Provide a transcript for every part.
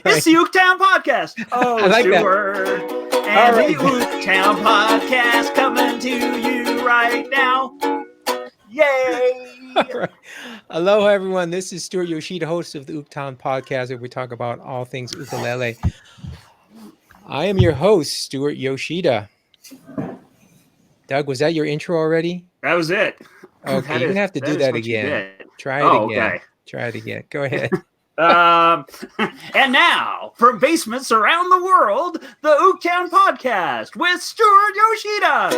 It's the OokTown Podcast. Oh, I like Stuart. And the OokTown Podcast coming to you right now. Yay! All right. Aloha, everyone. This is Stuart Yoshida, host of the OokTown Podcast, where we talk about all things ukulele. I am your host, Stuart Yoshida. Doug, was that your intro already? That was it. Okay, you're going to have to do that again. Try it again. Okay. Try it again. Go ahead. And now, from basements around the world, the OokTown Podcast with Stuart Yoshida.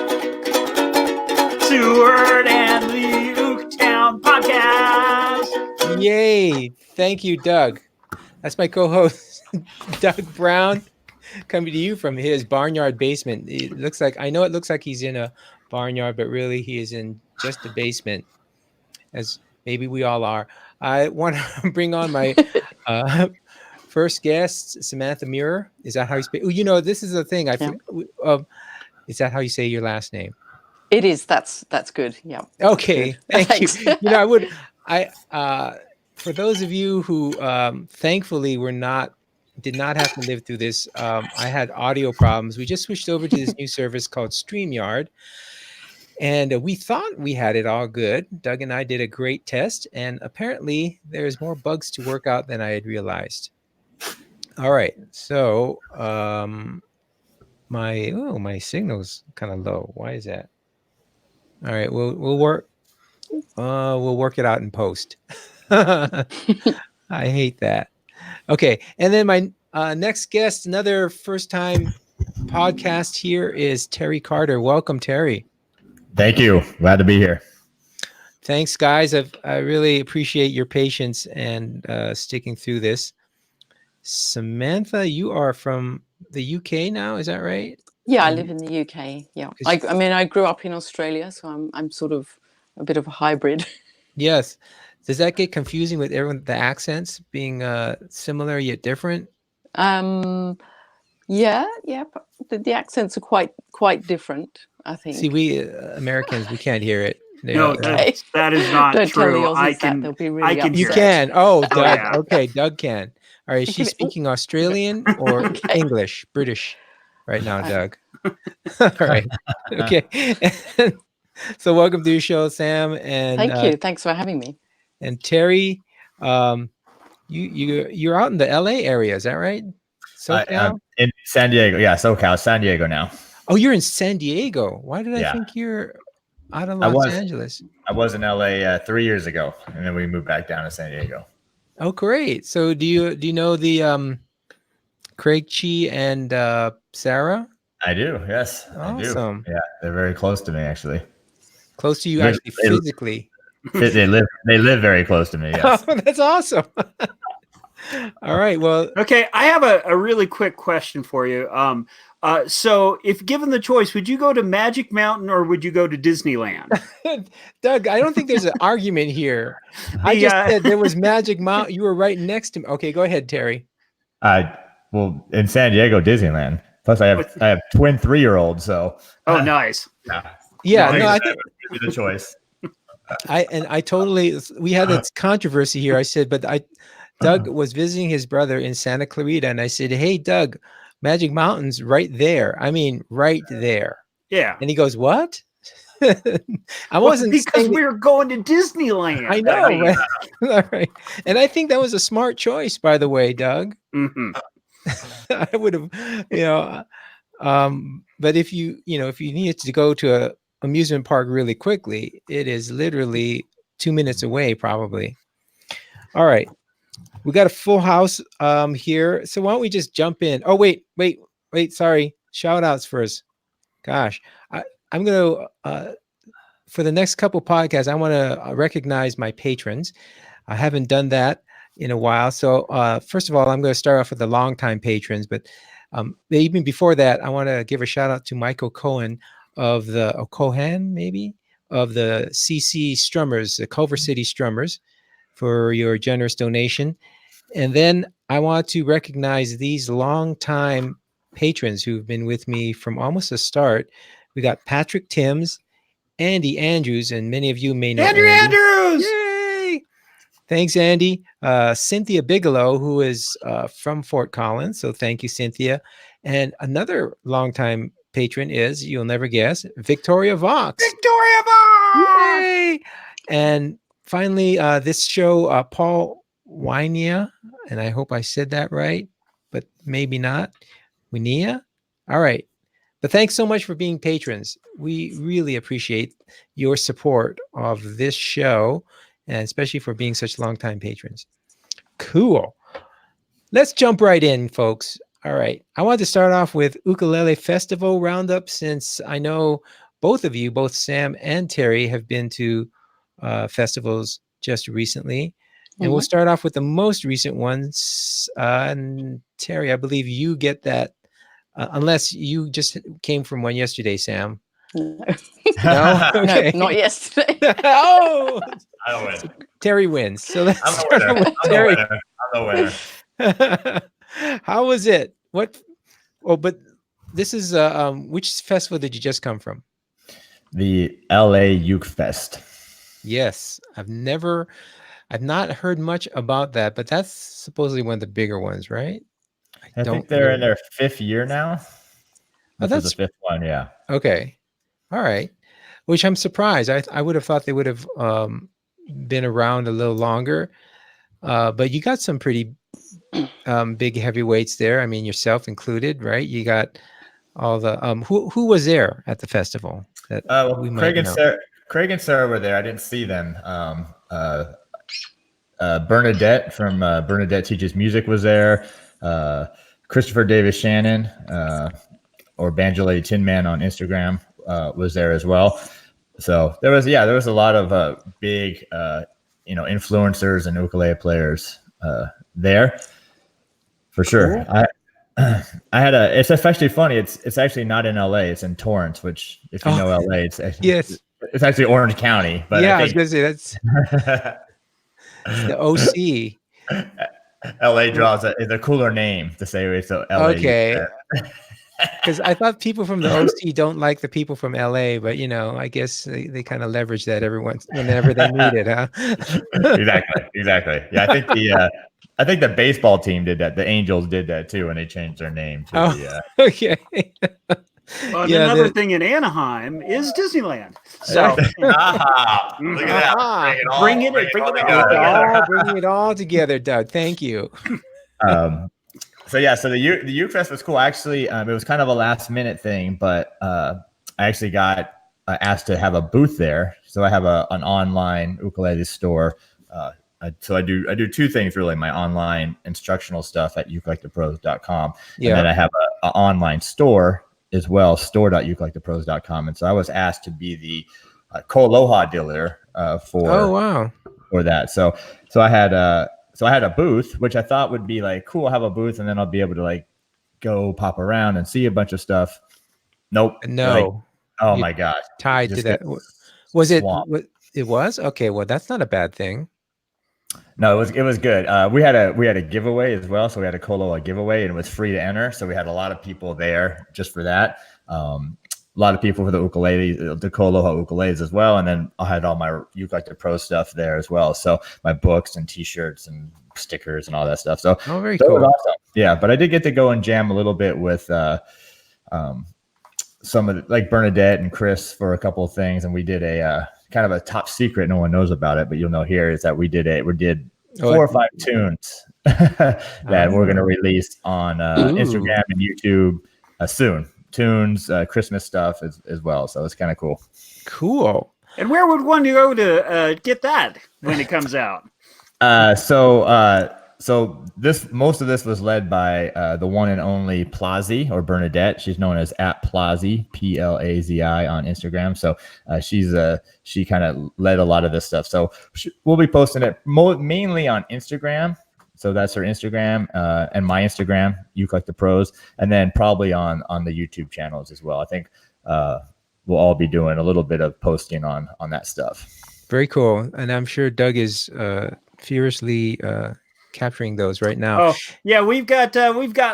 Stuart and the OokTown Podcast. Yay. Thank you, Doug. That's my co-host, Doug Brown, coming to you from his barnyard basement. It looks like he's in a barnyard, but really he is in just a basement, as maybe we all are. I want to bring on my first guest, Samantha Muir. Is that how you speak? You know, this is the thing. Is that how you say your last name? It is. That's good. Yeah. Okay. Good. Thank you. You know, for those of you who thankfully did not have to live through this, I had audio problems. We just switched over to this new service called StreamYard. And we thought we had it all good. Doug and I did a great test, and apparently there's more bugs to work out than I had realized. All right, so my signal's kind of low. Why is that? All right, we'll work it out in post. I hate that. Okay, and then my next guest, another first-time podcast here, is Terry Carter. Welcome, Terry. Thank you. Glad to be here. Thanks, guys. I really appreciate your patience and sticking through this. Samantha, you are from the UK now, is that right? Yeah, I live in the UK. Yeah, I grew up in Australia, so I'm sort of a bit of a hybrid. Yes. Does that get confusing with everyone? The accents being similar yet different? Yeah. The accents are quite different, I think. See, we Americans, we can't hear it. No, that is not Don't true. Tell the Aussies that. They'll be really upset. You can. Oh, Doug. Yeah. Okay, Doug can. All right, is she speaking Australian or English, British right now, Doug? All right. Okay. So welcome to your show, Sam. And thank you. Thanks for having me. And Terry, you're out in the LA area, is that right? SoCal? In San Diego. Yeah, SoCal, San Diego now. Oh, you're in San Diego. Why did I think you're out of Los Angeles? I was in LA 3 years ago, and then we moved back down to San Diego. Oh, great. So do you know the Craig Chi and Sarah? I do, yes. Awesome. I do. Yeah, they're very close to me, actually. Close to you actually physically. They live very close to me, yes. Oh, that's awesome. All right. Well, okay. I have a really quick question for you. So if given the choice, would you go to Magic Mountain or would you go to Disneyland? Doug, I don't think there's an argument here. I just said there was Magic Mountain. You were right next to me. Okay, go ahead, Terry. Well, in San Diego, Disneyland. Plus, I have twin 3-year-olds. So. Oh, nice. Yeah. No, I think the choice. We had this controversy here. I said, Doug was visiting his brother in Santa Clarita, and I said, "Hey, Doug, Magic Mountain's right there. I mean, right there." Yeah. And he goes, "What?" Because we were going to Disneyland. I know, right? All right. And I think that was a smart choice, by the way, Doug. Mm-hmm. I would have, but if you needed to go to a amusement park really quickly, it is literally 2 minutes away, probably. All right. We got a full house here. So why don't we just jump in? Oh, wait. Sorry. Shout outs first. Gosh, I'm going to, for the next couple podcasts, I want to recognize my patrons. I haven't done that in a while. So first of all, I'm going to start off with the longtime patrons. But even before that, I want to give a shout out to Michael Cohen of the CC Strummers, the Culver City Strummers, for your generous donation. And then I want to recognize these longtime patrons who've been with me from almost the start. We got Patrick Timms, Andy Andrews, and many of you may know Andrews! Yay! Thanks, Andy. Cynthia Bigelow, who is from Fort Collins. So thank you, Cynthia. And another longtime patron is, you'll never guess, Victoria Vox. Victoria Vox! Yay! And finally, this show, Paul Wynia, and I hope I said that right, but maybe not. Wynia? All right. But thanks so much for being patrons. We really appreciate your support of this show, and especially for being such longtime patrons. Cool. Let's jump right in, folks. All right. I want to start off with Ukulele Festival Roundup, since I know both of you, both Sam and Terry, have been to festivals just recently. And we'll start off with the most recent ones. And Terry, I believe you get that, unless you just came from one yesterday, Sam. No, No? Okay. no, not yesterday. Oh, I don't win. Terry wins. So let's I'm start the winner. with I'm Terry. the winner. I'm the winner. How was it? What? Oh, but this is which festival did you just come from? The LA Uke Fest. Yes, I've not heard much about that, but that's supposedly one of the bigger ones, right? I think they're in their 5th year now. Oh, This is the 5th one, yeah. Okay. All right. Which I'm surprised. I would have thought they would have been around a little longer. But you got some pretty big heavyweights there. I mean, yourself included, right? You got all the who was there at the festival? That we might know? Craig and Sarah were there. I didn't see them. Bernadette from Bernadette Teaches Music was there. Christopher Davis Shannon, or Banjo Lady Tin Man on Instagram, was there as well. So there was a lot of big influencers and ukulele players there for sure. Cool. It's actually funny. It's actually not in LA. It's in Torrance, which, if you know LA, it's yes, it's actually Orange County. But yeah, I was gonna say that's the OC. LA draws a cooler name to say, so LA. Okay. Because I thought people from the OC don't like the people from LA, but I guess they kind of leverage that whenever they need it, huh? Exactly. Yeah, I think the baseball team did that. The Angels did that too, and they changed their name to okay. Well, another thing in Anaheim is Disneyland. So look at that. Bring it all together, Doug. Thank you. So the Uke Fest was cool. Actually, it was kind of a last minute thing, but I actually got asked to have a booth there. So I have an online ukulele store. So I do two things really: my online instructional stuff at ukulelethepros.com, and then I have an online store as well, store.ukulelethepros.com. And so I was asked to be the Ko-Aloha dealer for that. So I had a booth, which I thought would be like cool. I'll have a booth, and then I'll be able to like go pop around and see a bunch of stuff. Nope. No. Oh my gosh. Tied to that. Was it? It was? Okay. Well, that's not a bad thing. No, it was good. We had a giveaway as well. So we had a Ko-Aloha giveaway, and it was free to enter. So we had a lot of people there just for that. A lot of people for the ukulele, the Ko-Aloha ukuleles as well. And then I had all my Ukulele Pro stuff there as well. So my books and T-shirts and stickers and all that stuff. So very cool. Cool. It was awesome. Yeah, but I did get to go and jam a little bit with some of like Bernadette and Chris for a couple of things, and we did a kind of a top secret. No one knows about it, but you'll know here is that we did 4 or 5 tunes that we're going to release on Instagram and YouTube soon. Tunes, Christmas stuff as well. So it's kind of cool. Cool. And where would one go to get that when it comes out? So most of this was led by the one and only Plazi, or Bernadette. She's known as @Plazi, Plazi on Instagram. So she kind of led a lot of this stuff. So we'll be posting it mainly on Instagram. So that's her Instagram and my Instagram, Ukulele the Pros, and then probably on the YouTube channels as well. I think we'll all be doing a little bit of posting on that stuff. Very cool. And I'm sure Doug is furiously capturing those right now. Oh yeah, we've got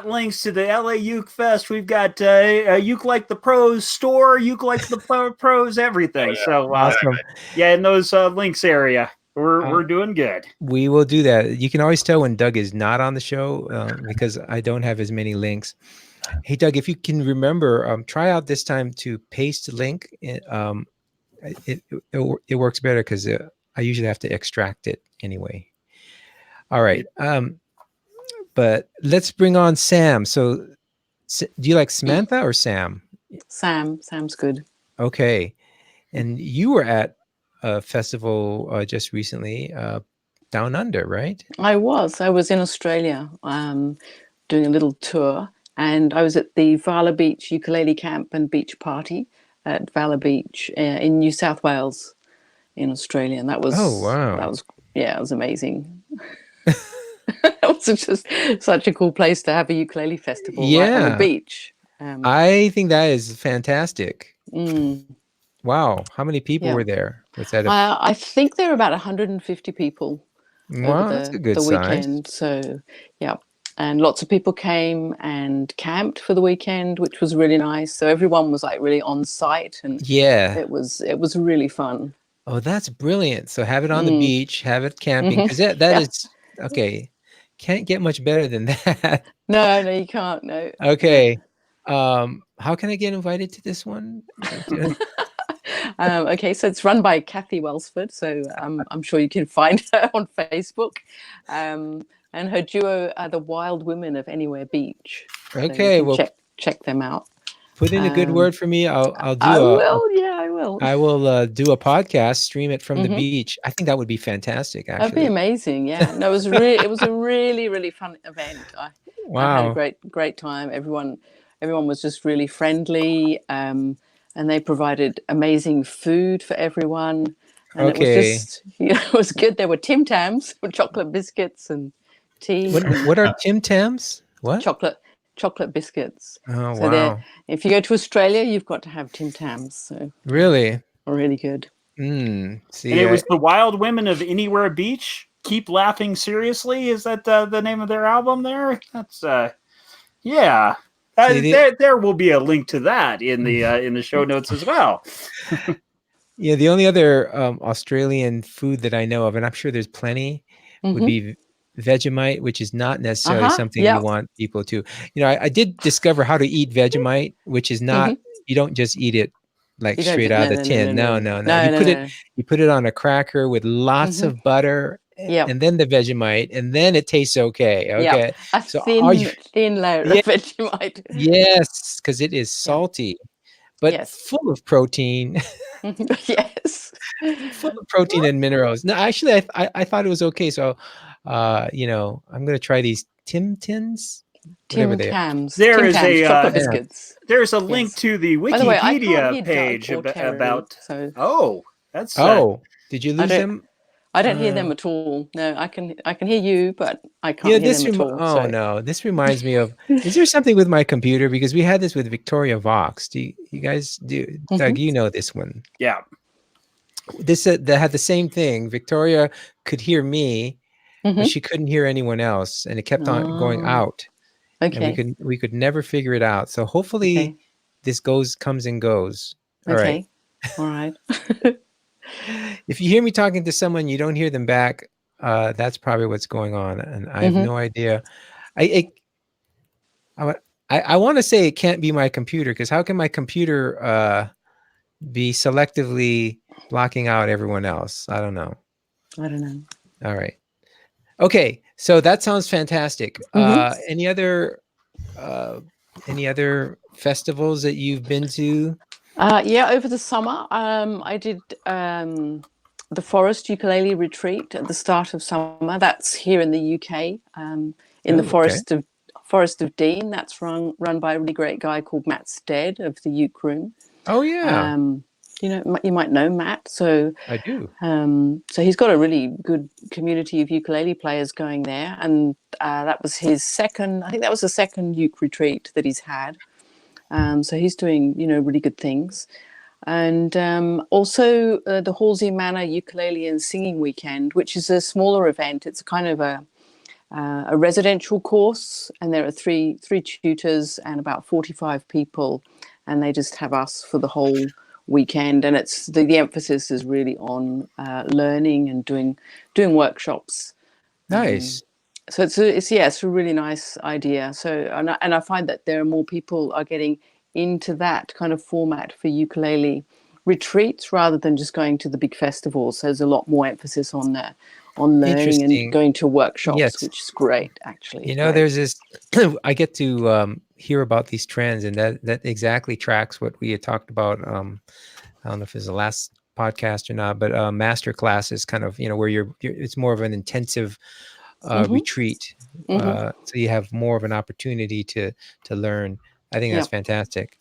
links to the LA Uke Fest. We've got Ukulele the Pros store, Ukulele the Pros, everything. So awesome. Yeah, in those links area. We're doing good. We will do that. You can always tell when Doug is not on the show because I don't have as many links. Hey, Doug, if you can remember, try out this time to paste a link. It works better because I usually have to extract it anyway. All right. But let's bring on Sam. So do you like Samantha or Sam? Sam's good. Okay. And you were at a festival just recently down under, right? I was in Australia doing a little tour, and I was at the Vala Beach Ukulele Camp and Beach Party at Vala Beach in New South Wales in Australia, and that was it was amazing. It was just such a cool place to have a ukulele festival right on the beach. I think that is fantastic. Mm. Wow. How many people were there? Was that I think there were about 150 people over that's a good the size. weekend. So, yeah. And lots of people came and camped for the weekend, which was really nice. So everyone was like really on site, and it was really fun. Oh, that's brilliant. So have it on the beach, have it camping, because that is okay. Can't get much better than that. No, you can't. No. Okay. How can I get invited to this one? Okay, so it's run by Kathy Welsford, so I'm sure you can find her on Facebook, and her duo are the Wild Women of Anywhere Beach. Okay, so well, check them out. Put in a good word for me. I'll do. I will. I will do a podcast, stream it from the beach. I think that would be fantastic. Actually, that'd be amazing. Yeah, no, it was a really fun event. I had a great time. Everyone was just really friendly. And they provided amazing food for everyone. And it was just, it was good. There were Tim Tams, chocolate biscuits and tea. What are Tim Tams? What? Chocolate biscuits. Oh, so wow. If you go to Australia, you've got to have Tim Tams. So really good. See, and it was the Wild Women of Anywhere Beach. Keep Laughing Seriously. Is that the name of their album there? That's yeah. There will be a link to that in the show notes as well. Yeah, the only other Australian food that I know of, and I'm sure there's plenty, would be Vegemite, which is not necessarily something you want people to. I did discover how to eat Vegemite, which is not you don't just eat it like straight out of the tin. No. You put it on a cracker with lots of butter. And then the Vegemite, and then it tastes okay. Okay, a thin layer of Vegemite. Yes, because it is salty, but full of protein. Yes, full of protein and minerals. No, actually, I thought it was okay. So, I'm going to try these Tim Tams. There's chocolate biscuits. There's a link to the Wikipedia page about. Did you lose them? I don't hear them at all. No, I can hear you, but I can't hear them at all. Oh, no. This reminds me of, is there something with my computer? Because we had this with Victoria Vox. Do you guys do? Doug, you know this one. Yeah. They had the same thing. Victoria could hear me, but she couldn't hear anyone else. And it kept on going out. Okay. And we could never figure it out. So hopefully this comes and goes. All right. All right. If you hear me talking to someone, you don't hear them back. That's probably what's going on, and I have no idea. I want to say it can't be my computer, because how can my computer be selectively blocking out everyone else? I don't know. All right. Okay, so that sounds fantastic. Any other festivals that you've been to? Over the summer, I did the Forest Ukulele Retreat at the start of summer. That's here in the UK, in the Forest of Dean. That's run by a really great guy called Matt Stead of the Uke Room. Oh yeah. You might know Matt. So I do. So he's got a really good community of ukulele players going there, and that was his second. I think that was the second uke retreat that he's had. So he's doing, really good things. And also the Halsey Manor Ukulele and Singing Weekend, which is a smaller event. It's kind of a residential course, and there are three tutors and about 45 people, and they just have us for the whole weekend, and it's the emphasis is really on learning and doing workshops. Nice. So it's a really nice idea. So and I find that there are more people are getting into that kind of format for ukulele retreats rather than just going to the big festivals. So there's a lot more emphasis on learning and going to workshops, yes. which is great, actually. You know, there's this, I get to hear about these trends, and that exactly tracks what we had talked about. I don't know if it's the last podcast or not, but master classes kind of, where it's more of an intensive retreat. So you have more of an opportunity to learn. I think that's fantastic.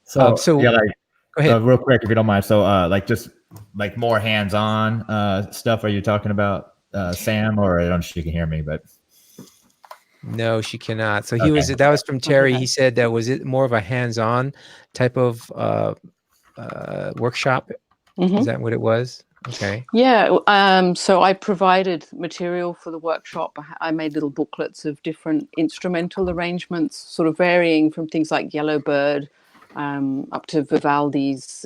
So go ahead. Real quick, if you don't mind. So just like more hands-on stuff. Are you talking about Sam, or I don't know if she can hear me, but no, she cannot. So that was from Terry. He said that was it more of a hands-on type of workshop. Is that what it was? Okay. Yeah. So I provided material for the workshop. I made little booklets of different instrumental arrangements, sort of varying from things like Yellowbird up to Vivaldi's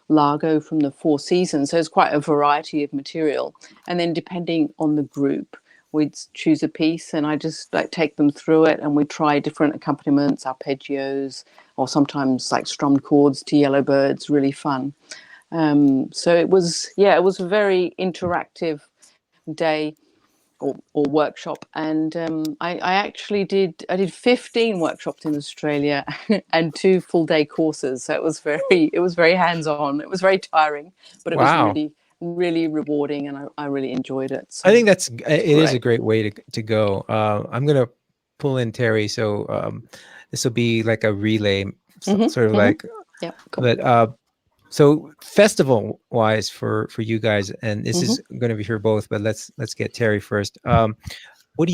Largo from the Four Seasons. So it's quite a variety of material. And then depending on the group, we'd choose a piece, and I just take them through it, and we try different accompaniments, arpeggios, or sometimes strummed chords to Yellowbirds. Really fun. So it was a very interactive day or workshop, and I actually did 15 workshops in Australia and 2 full-day courses. So it was very hands-on. It was very tiring, but it was really, really rewarding, and I really enjoyed it. So I think it is a great way to go. I'm gonna pull in Terry, so this will be like a relay, sort of like. Yeah. Cool. But so festival wise for you guys, and this is going to be for both, but let's get Terry first. What do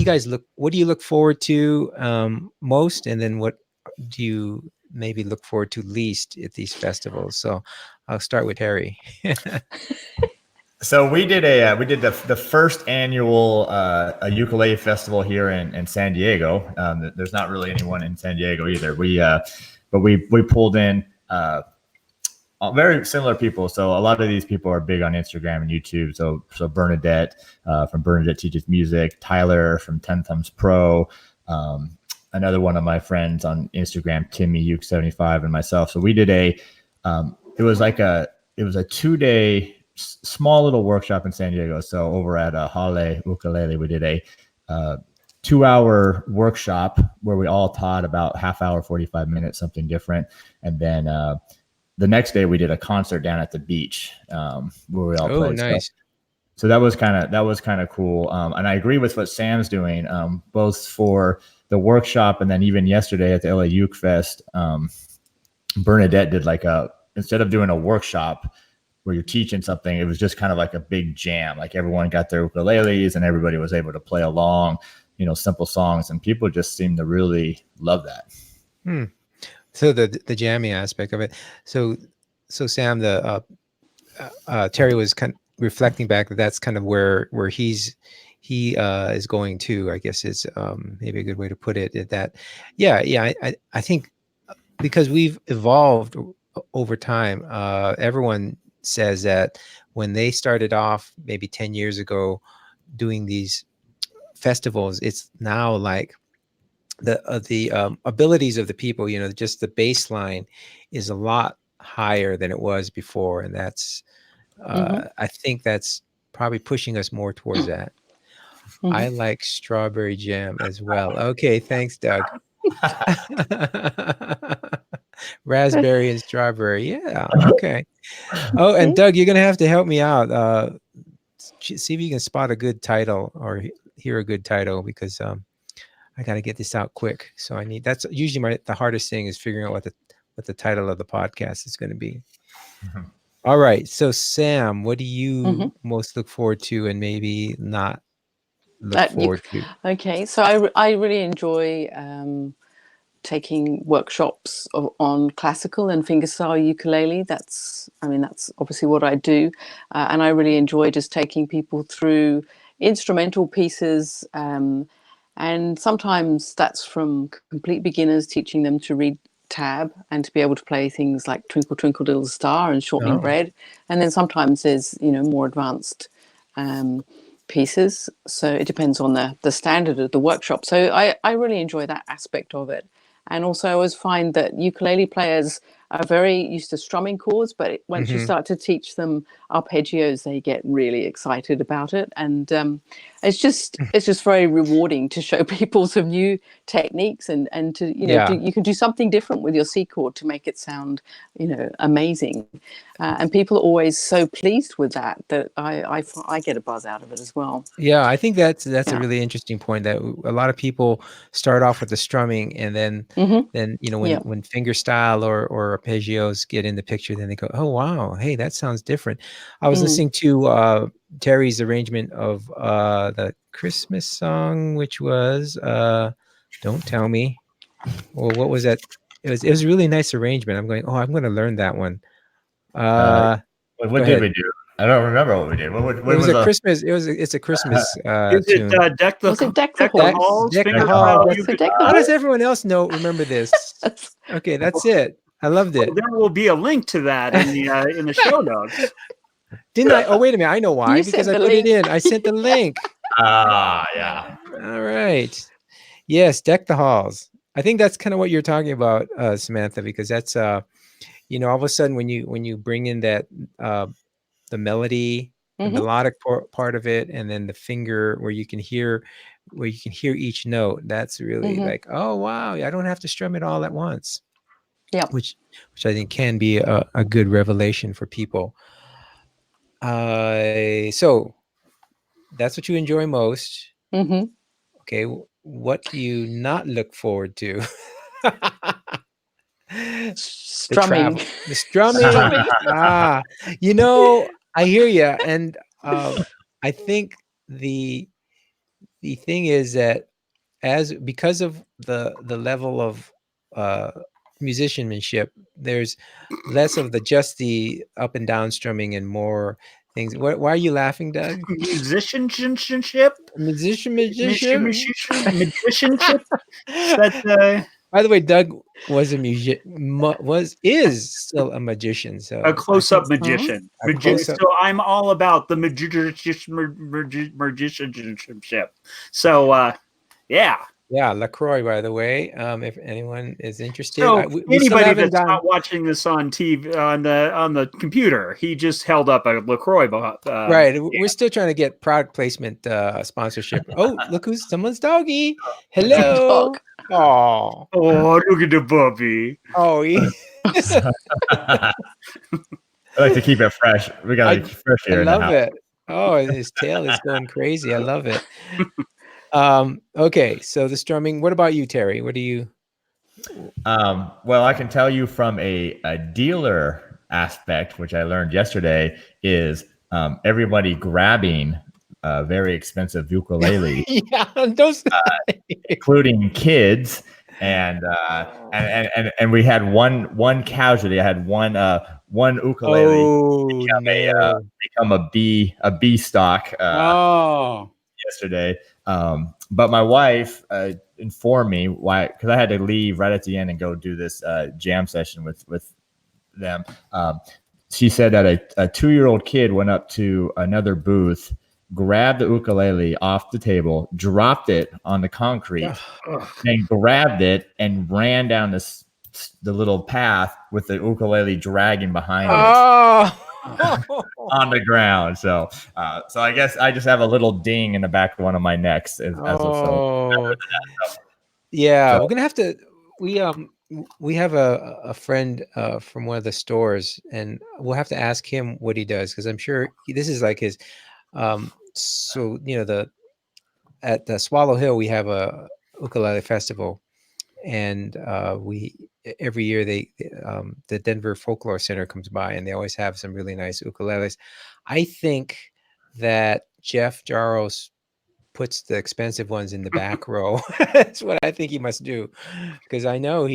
you look forward to most, and then what do you maybe look forward to least at these festivals? So I'll start with Terry. So we did the first annual ukulele festival here in San Diego. There's not really anyone in San Diego either. But we pulled in very similar people. So a lot of these people are big on Instagram and YouTube. So Bernadette from Bernadette Teaches Music, Tyler from 10 Thumbs Pro, another one of my friends on Instagram, Timmy Uke75, and myself. So we did it was a 2-day small little workshop in San Diego. So over at Hale Ukulele, we did a 2-hour workshop where we all taught about half hour, 45 minutes, something different. And then the next day we did a concert down at the beach where we all played. Nice. So that was kind of cool. And I agree with what Sam's doing, both for the workshop and then even yesterday at the LA Uke Fest. Bernadette did instead of doing a workshop where you're teaching something, it was just kind of like a big jam. Like everyone got their ukuleles and everybody was able to play along, simple songs, and people just seemed to really love that. So the jamming aspect of it. So Sam, Terry was kind of reflecting back that's kind of where he is going to, I guess is maybe a good way to put it. I think because we've evolved over time, everyone says that when they started off maybe 10 years ago doing these festivals, it's now like the abilities of the people, just the baseline is a lot higher than it was before, and that's I think that's probably pushing us more towards that. I like strawberry jam as well. Okay, thanks, Doug. Raspberry and strawberry. Yeah. Okay. Oh, and Doug, you're gonna have to help me out. See if you can spot a good title or hear a good title, because I got to get this out quick. So that's usually the hardest thing is figuring out what the title of the podcast is going to be. All right. So Sam, what do you most look forward to and maybe not look forward to? Okay. So I really enjoy taking workshops on classical and fingerstyle ukulele. That's obviously what I do. And I really enjoy just taking people through instrumental pieces, and sometimes that's from complete beginners, teaching them to read tab and to be able to play things like Twinkle Twinkle Little Star and Shortening Bread. And then sometimes there's, more advanced pieces. So it depends on the standard of the workshop. So I really enjoy that aspect of it. And also I always find that ukulele players are very used to strumming chords, but once you start to teach them arpeggios, they get really excited about it. And it's just very rewarding to show people some new techniques and to, you can do something different with your C chord to make it sound, amazing. And people are always so pleased with that I get a buzz out of it as well. Yeah, I think that's a really interesting point, that a lot of people start off with the strumming, and then when fingerstyle or arpeggios get in the picture, then they go, oh wow, hey, that sounds different. I was listening to Terry's arrangement of the Christmas song, which was Don't Tell Me. Well, what was that? It was a really nice arrangement. I'm going to learn that one. What did we do? I don't remember what we did. What was a Christmas. It's a Christmas is tune. it Deck the Halls? How does everyone else remember this? Okay, that's it. I loved it. Well, there will be a link to that in the show notes. Didn't I? Oh, wait a minute. I know why. Because I put it in. I sent the link. Yeah. All right. Yes, Deck the Halls. I think that's kind of what you're talking about, Samantha, because that's all of a sudden when you bring in that the melody, the melodic part of it, and then the finger where you can hear each note, that's really like, oh wow, I don't have to strum it all at once. Yeah, which I think can be a good revelation for people. So that's what you enjoy most. Okay, what do you not look forward to? Strumming. The strumming. I hear you, and I think the thing is that because of the level of musicianship, there's less of the up and down strumming and more things. Why are you laughing, Doug? Musicianship. Magicianship. By the way, Doug was is still a magician. So a close-up magician. So I'm all about the magicianship. So yeah. Yeah, LaCroix, by the way, if anyone is interested. So anybody that's not watching this on TV on the computer, he just held up a LaCroix. Right, we're still trying to get product placement sponsorship. Oh, look who's someone's doggy. Hello. Oh, look at the puppy. Oh, I like to keep it fresh. We got to keep it fresh here. I love it. Oh, his tail is going crazy. I love it. Okay, so the strumming. What about you, Terry? What do you? Well, I can tell you from a dealer aspect, which I learned yesterday, is everybody grabbing very expensive ukulele, including kids, and we had one casualty. I had one ukulele become a B stock yesterday. But my wife informed me why, because I had to leave right at the end and go do this jam session with them. She said that a 2-year-old kid went up to another booth, grabbed the ukulele off the table, dropped it on the concrete, and grabbed it and ran down the little path with the ukulele dragging behind it. On the ground. So I guess I just have a little ding in the back of one of my necks as yeah. So we're gonna have to. We have a friend from one of the stores, and we'll have to ask him what he does, because I'm sure this is like his. So at the Swallow Hill we have a ukulele festival, and every year the Denver Folklore Center comes by, and they always have some really nice ukuleles. I think that Jeff Jaros puts the expensive ones in the back row. That's what I think he must do, because I know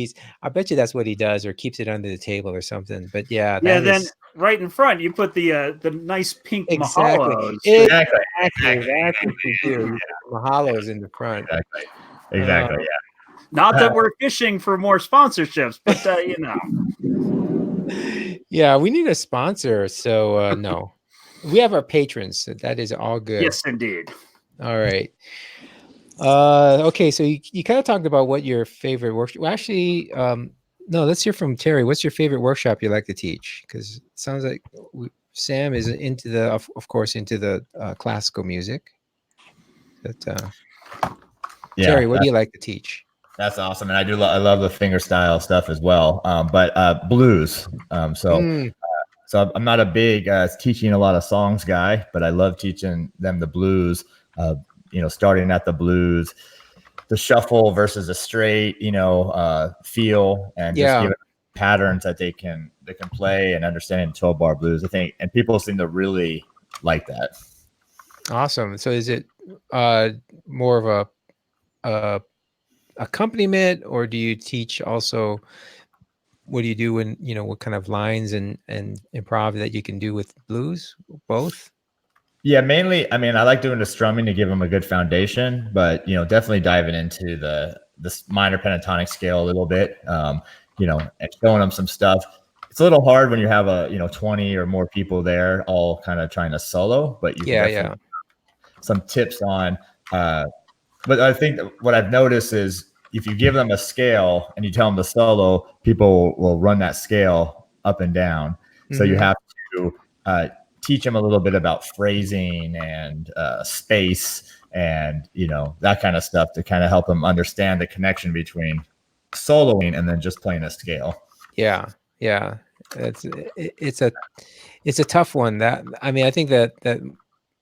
I bet you that's what he does, or keeps it under the table or something. But yeah. Then right in front you put the nice pink mahalos. Exactly. Mahalos in the front. Exactly. Yeah. Not that we're fishing for more sponsorships, but Yeah, we need a sponsor. So no, we have our patrons. So that is all good. Yes, indeed. All right. Okay, so you kind of talked about what your favorite workshop. Well, actually, no. Let's hear from Terry. What's your favorite workshop you like to teach? Because it sounds like Sam is into the, of course, into the classical music. But Terry, what do you like to teach? That's awesome, and I love the finger style stuff as well. But blues. So I'm not a big teaching a lot of songs guy, but I love teaching them the blues. Starting at the blues, the shuffle versus a straight, feel, and just giving patterns that they can play and understanding 12-bar blues. I think, and people seem to really like that. Awesome. So is it more of a accompaniment, or do you teach also? What do you do when what kind of lines and improv that you can do with blues? Both. Yeah, mainly. I mean, I like doing the strumming to give them a good foundation, but definitely diving into the minor pentatonic scale a little bit. And showing them some stuff. It's a little hard when you have 20 or more people there, all kind of trying to solo. But you can some tips on. But I think what I've noticed is if you give them a scale and you tell them to solo, people will run that scale up and down. Mm-hmm. So you have to teach them a little bit about phrasing and space and that kind of stuff to kind of help them understand the connection between soloing and then just playing a scale. Yeah. It's a tough one. I think that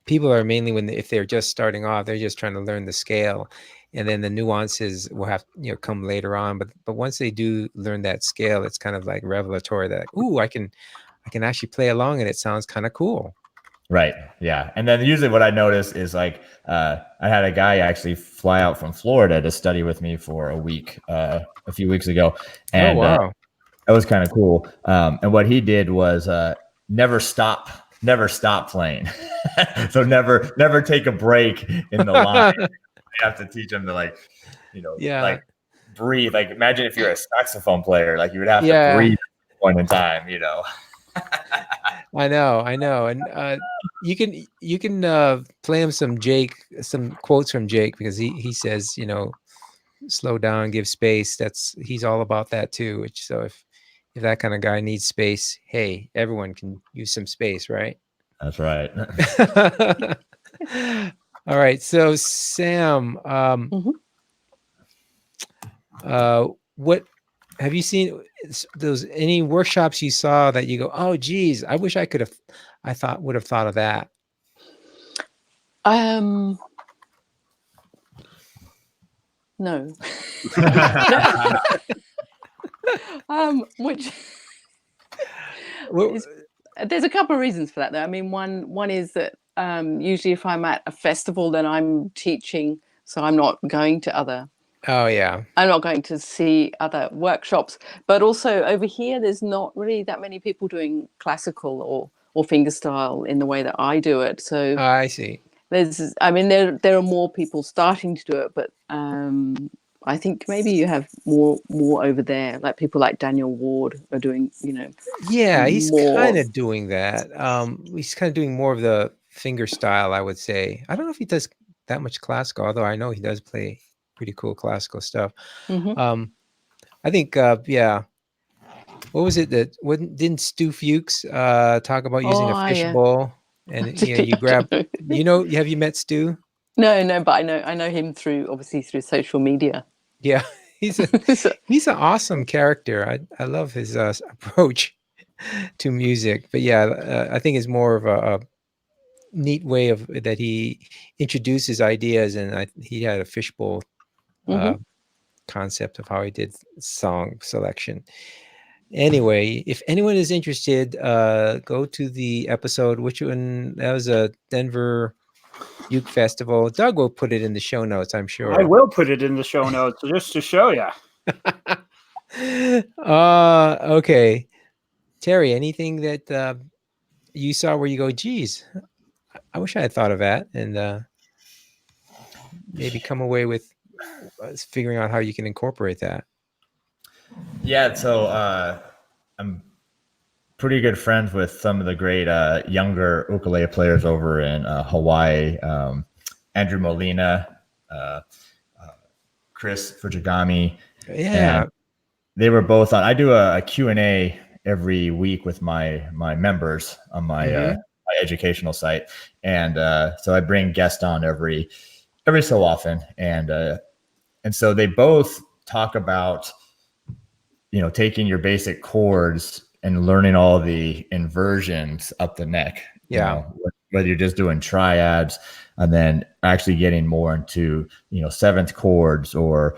people are mainly if they're just starting off, they're just trying to learn the scale, and then the nuances will have come later on. But once they do learn that scale, it's kind of like revelatory that I can actually play along and it sounds kind of cool. Right. Yeah. And then usually what I notice is like I had a guy actually fly out from Florida to study with me for a week a few weeks ago. And that was kind of cool. And what he did was never stop playing. So never take a break in the line. You have to teach them to like breathe. Like imagine if you're a saxophone player, like you would have to breathe at one in time, I know. And you can play him some quotes from Jake, because he says, slow down, give space. He's all about that too. So if that kind of guy needs space, hey, everyone can use some space, right? That's right. All right. So Sam, what have you seen any workshops you saw that you go, oh geez, I wish I would have thought of that? No. Which there's a couple of reasons for that though. I mean, one is that usually if I'm at a festival, then I'm teaching, so I'm not going to other. Oh yeah. I'm not going to see other workshops, but also over here, there's not really that many people doing classical or fingerstyle in the way that I do it. So I see. There are more people starting to do it, but I think maybe you have more over there, like people like Daniel Ward are doing, Yeah, he's kind of doing that. He's kind of doing more of the finger style, I would say. I don't know if he does that much classical, although I know he does play pretty cool classical stuff. Mm-hmm. I think, what was it didn't Stu Fuchs talk about using a fishbowl? And you grab, have you met Stu? No, but I know him through social media. Yeah, he's an awesome character. I love his approach to music. But yeah, I think it's more of a neat way of that he introduces ideas, and he had a fishbowl concept of how he did song selection. Anyway, if anyone is interested, go to the episode. Which one? That was a Denver Uke Festival. Doug will put it in the show notes, I'm sure. I will put it in the show notes just to show you. Okay. Terry, anything that you saw where you go, geez, I wish I had thought of that, and maybe come away with figuring out how you can incorporate that. Yeah, so I'm pretty good friends with some of the great younger ukulele players over in Hawaii. Andrew Molina, Chris Fujigami. Yeah. And they were both on. I do a Q&A every week with my members on my, my educational site. And so I bring guests on every so often. And so they both talk about, taking your basic chords and learning all the inversions up the neck. Yeah. Whether you're just doing triads and then actually getting more into, seventh chords or,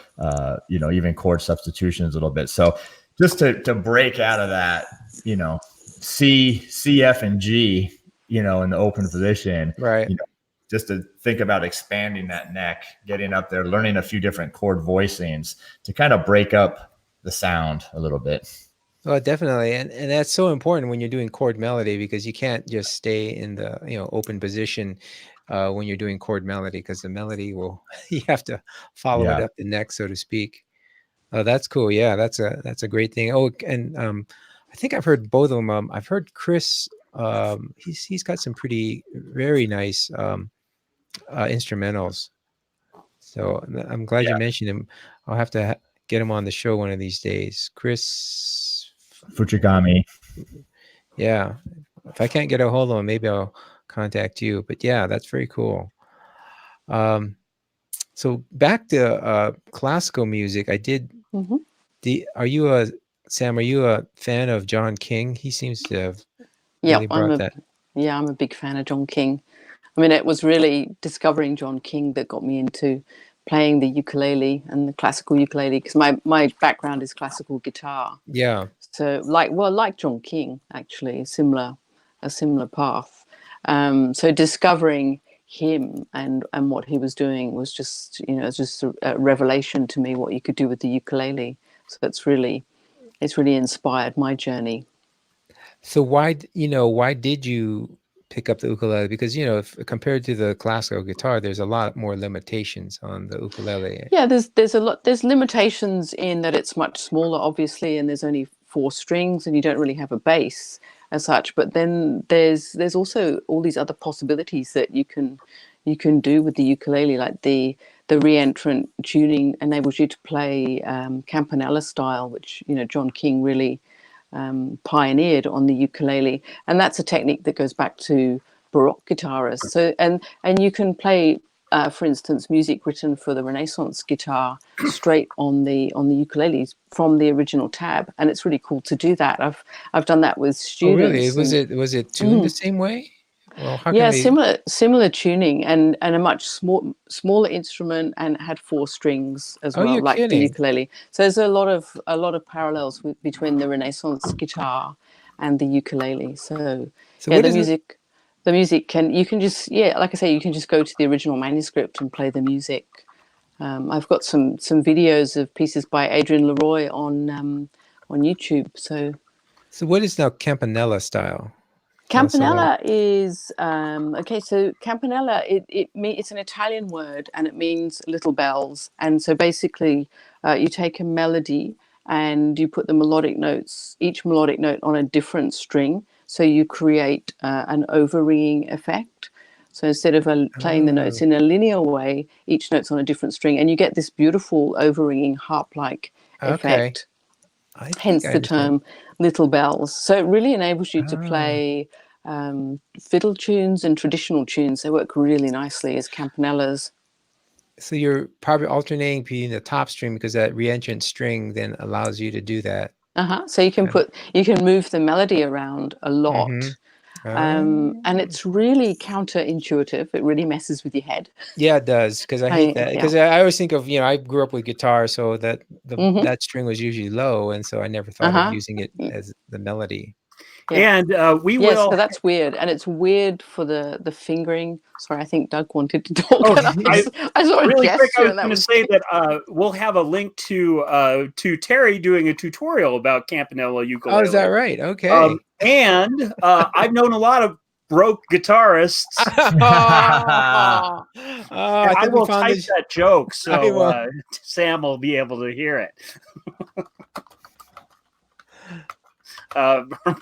even chord substitutions a little bit. So just to break out of that, C, F, and G, in the open position, right. Just to think about expanding that neck, getting up there, learning a few different chord voicings to kind of break up the sound a little bit. Well, definitely. And that's so important when you're doing chord melody, because you can't just stay in the, open position when you're doing chord melody, because the melody you have to follow it up the neck, so to speak. Oh, that's cool. Yeah, that's a great thing. Oh, and I think I've heard both of them. I've heard Chris, he's got some very nice instrumentals. So I'm glad you mentioned him. I'll have to get him on the show one of these days. Chris Fujigami. Yeah. If I can't get a hold of him, maybe I'll contact you. But yeah, that's very cool. So back to classical music, I did. Sam, are you a fan of John King? He seems to have really brought that. Yeah, I'm a big fan of John King. I mean, it was really discovering John King that got me into playing the ukulele and the classical ukulele, because my background is classical guitar. Yeah. So like John King, actually, a similar path. So discovering him and what he was doing was just, just a revelation to me, what you could do with the ukulele. So it's really inspired my journey. So why did you pick up the ukulele? Because if compared to the classical guitar, there's a lot more limitations on the ukulele. Yeah, there's limitations in that it's much smaller, obviously, and there's only 4 strings, and you don't really have a bass as such. But then there's also all these other possibilities that you can do with the ukulele, like the re-entrant tuning enables you to play campanella style, which John King really pioneered on the ukulele, and that's a technique that goes back to Baroque guitarists. So and you can play, for instance, music written for the Renaissance guitar straight on the ukuleles from the original tab, and it's really cool to do that. I've done that with students. Oh, really? Was it tuned the same way? Well, similar tuning and a much smaller instrument, and had 4 strings as well, like the ukulele. So there's a lot of parallels between the Renaissance guitar and the ukulele. So yeah, the music you can just go to the original manuscript and play the music. I've got some videos of pieces by Adrian Leroy on YouTube. So what is now campanella style? Campanella is so campanella it's an Italian word, and it means little bells. And so basically you take a melody and you put the each melodic note on a different string, so you create an overringing effect. So instead of playing the notes in a linear way, each note's on a different string, and you get this beautiful overringing harp-like effect. Hence the term little bells. So it really enables you to play fiddle tunes and traditional tunes. They work really nicely as campanellas. So you're probably alternating between the top string, because that re-entrant string then allows you to do that. So you can move the melody around a lot. And it's really counterintuitive. It really messes with your head. Yeah, it does, because I hate that. Because I always think of, I grew up with guitar, so that that string was usually low, and so I never thought of using it as the melody. Yeah. And we will. So that's weird, and it's weird for the fingering. Sorry, I think Doug wanted to talk. I saw a really gesture. Quick, I was going to say that we'll have a link to Terry doing a tutorial about campanella ukulele. Oh, is that right? Okay. And I've known a lot of broke guitarists. I I will type that joke so Sam will be able to hear it.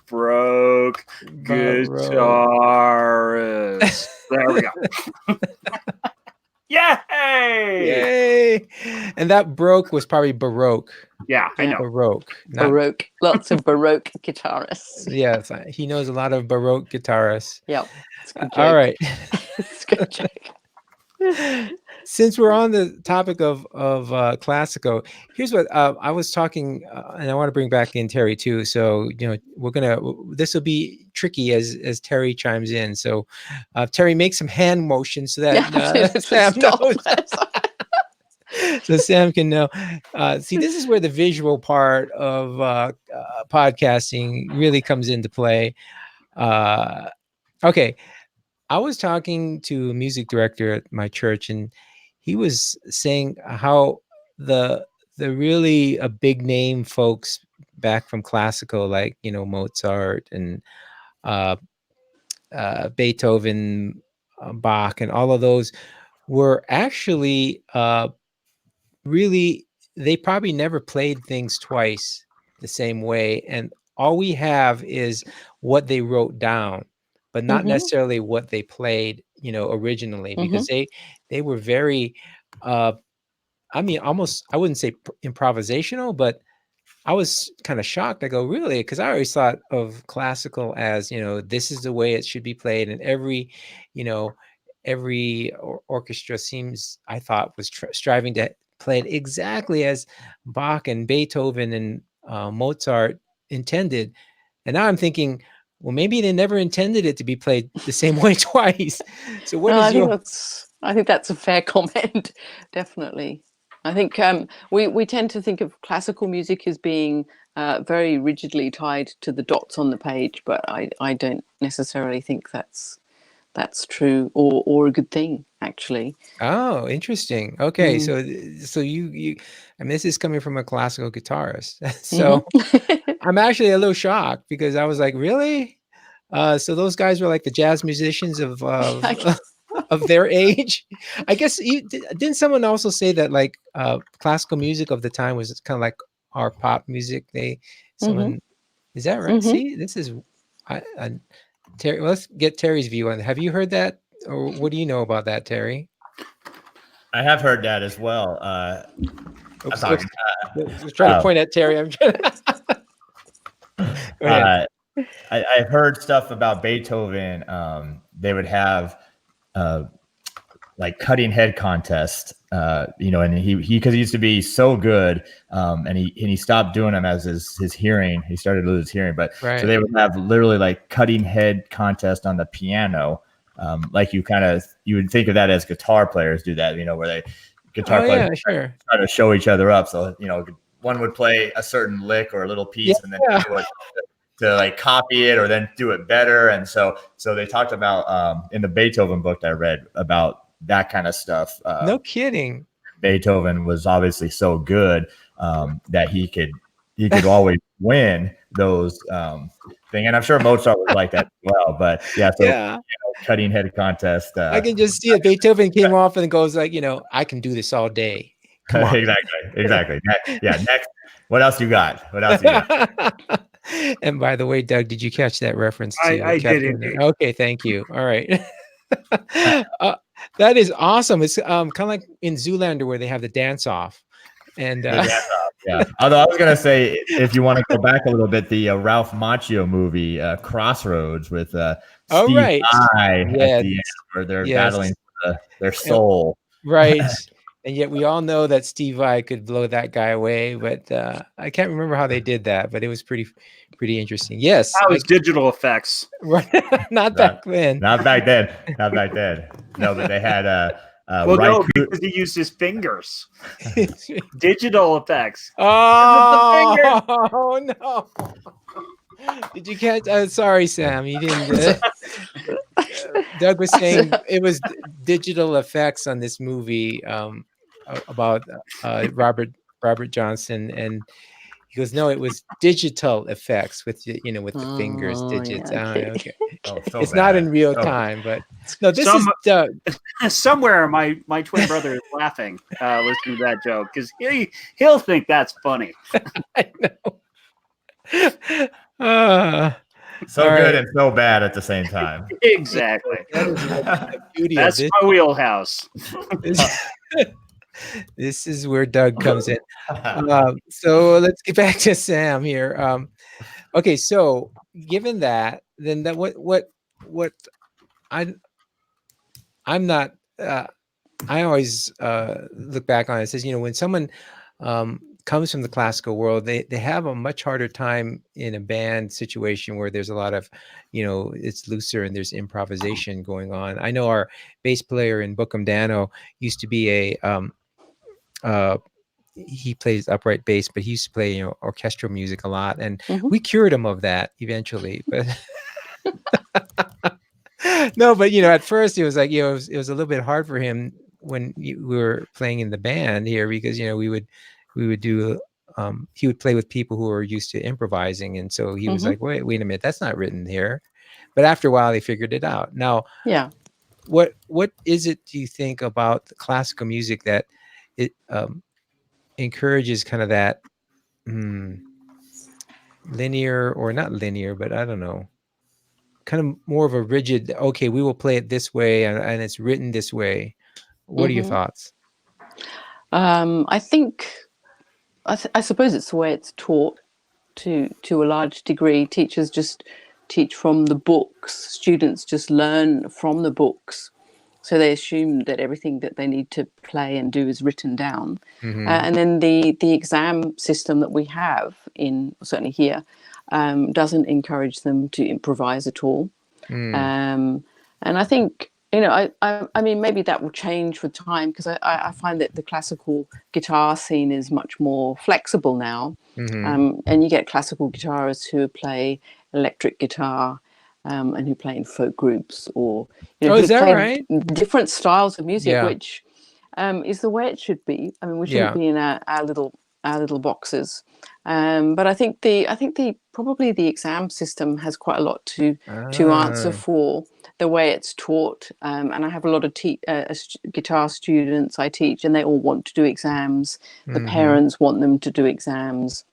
Broke guitarist. There we go. Yay! And that broke was probably Baroque. Yeah, I know. Baroque. Baroque. Lots of Baroque guitarists. Yes, he knows a lot of Baroque guitarists. Yep. It's a good joke. All right. It's a good joke. Since we're on the topic of classical, here's what I was talking, and I want to bring back in Terry too. So this will be tricky as Terry chimes in. So Terry, make some hand motions so that Sam knows. So Sam can know. See, this is where the visual part of podcasting really comes into play. Okay. I was talking to a music director at my church, and he was saying how the really big name folks back from classical, like Mozart and Beethoven, Bach, and all of those were actually really, they probably never played things twice the same way, and all we have is what they wrote down, but not necessarily what they played, originally, because they were very, almost, I wouldn't say improvisational, but I was kind of shocked. I go, really? Because I always thought of classical as, this is the way it should be played, and every orchestra seems, I thought, was striving to play it exactly as Bach and Beethoven and Mozart intended. And now I'm thinking, well, maybe they never intended it to be played the same way twice. So I think that's a fair comment. Definitely. I think we tend to think of classical music as being very rigidly tied to the dots on the page, but I don't necessarily think that's true or a good thing, actually. Oh, interesting. Okay, so you this is coming from a classical guitarist. So I'm actually a little shocked, because I was like, really? So those guys were like the jazz musicians of their age. I guess didn't someone also say that like classical music of the time was kind of like our pop music? Is that right? See, this is Terry. Let's get Terry's view on it. Have you heard that, or what do you know about that, Terry? I have heard that as well. I was trying to point at Terry. I'm trying to... I've heard stuff about Beethoven. They would have like cutting head contest, and he because he used to be so good, and he stopped doing them as his hearing. He started to lose his hearing, but so they would have literally like cutting head contest on the piano. Like you would think of that as guitar players do that, where guitar players try to show each other up. So, one would play a certain lick or a little piece and then to like copy it or then do it better. And so they talked about in the Beethoven book that I read about that kind of stuff. No kidding. Beethoven was obviously so good that he could always win those thing. And I'm sure Mozart was like that as well. But cutting head contest. I can just see it. Beethoven came off and goes like, I can do this all day. Exactly. Next. What else you got? And by the way, Doug, did you catch that reference? I did. Okay, thank you. All right. That is awesome. It's kind of like in Zoolander where they have the dance off. And although I was gonna say, if you want to go back a little bit, the Ralph Macchio movie Crossroads with Steve Vai at the end, where they're battling for their soul. Right. And yet we all know that Steve Vai could blow that guy away, but I can't remember how they did that, but it was pretty interesting. Yes. That was digital effects. Right. Not back then. Not back then. No, but they had because he used his fingers. Digital effects. Oh no. Did you catch? Sorry, Sam. You didn't. Doug was saying it was digital effects on this movie about Robert Johnson, and He goes, no, it was digital effects with with the fingers, Oh, digits. yeah, okay. Okay. Oh, so It's not in bad. real So- time, but no, this is Doug. Somewhere my twin brother is laughing listening to that joke because he'll think that's funny. I know. So all good right. and so bad at the same time. Exactly. That is the beauty That's of my wheelhouse. this is where Doug comes in. So let's get back to Sam here. Okay, so given that, then that what I'm not. I always look back on it. It says, when someone comes from the classical world, they have a much harder time in a band situation where there's a lot of, it's looser and there's improvisation going on. I know our bass player in Bookham Dano used to be he plays upright bass, but he used to play orchestral music a lot, and we cured him of that eventually. But no, but at first it was like it was a little bit hard for him when we were playing in the band here, because we would do he would play with people who were used to improvising, and so he was like, wait a minute, that's not written here. But after a while they figured it out. Now, what is it, do you think, about the classical music that it encourages kind of that linear, or not linear, but I don't know, kind of more of a rigid, okay, we will play it this way and it's written this way? What are your thoughts? I think, I suppose it's the way it's taught to a large degree. Teachers just teach from the books. Students just learn from the books. So they assume that everything that they need to play and do is written down. And then the exam system that we have certainly here, doesn't encourage them to improvise at all. And I think, I mean, maybe that will change with time, because I find that the classical guitar scene is much more flexible now. And you get classical guitarists who play electric guitar, and who play in folk groups, or is that right? Different styles of music, which is the way it should be. I mean, we shouldn't be in our little boxes. But I think probably the exam system has quite a lot to answer for the way it's taught. And I have a lot of guitar students I teach, and they all want to do exams. The parents want them to do exams.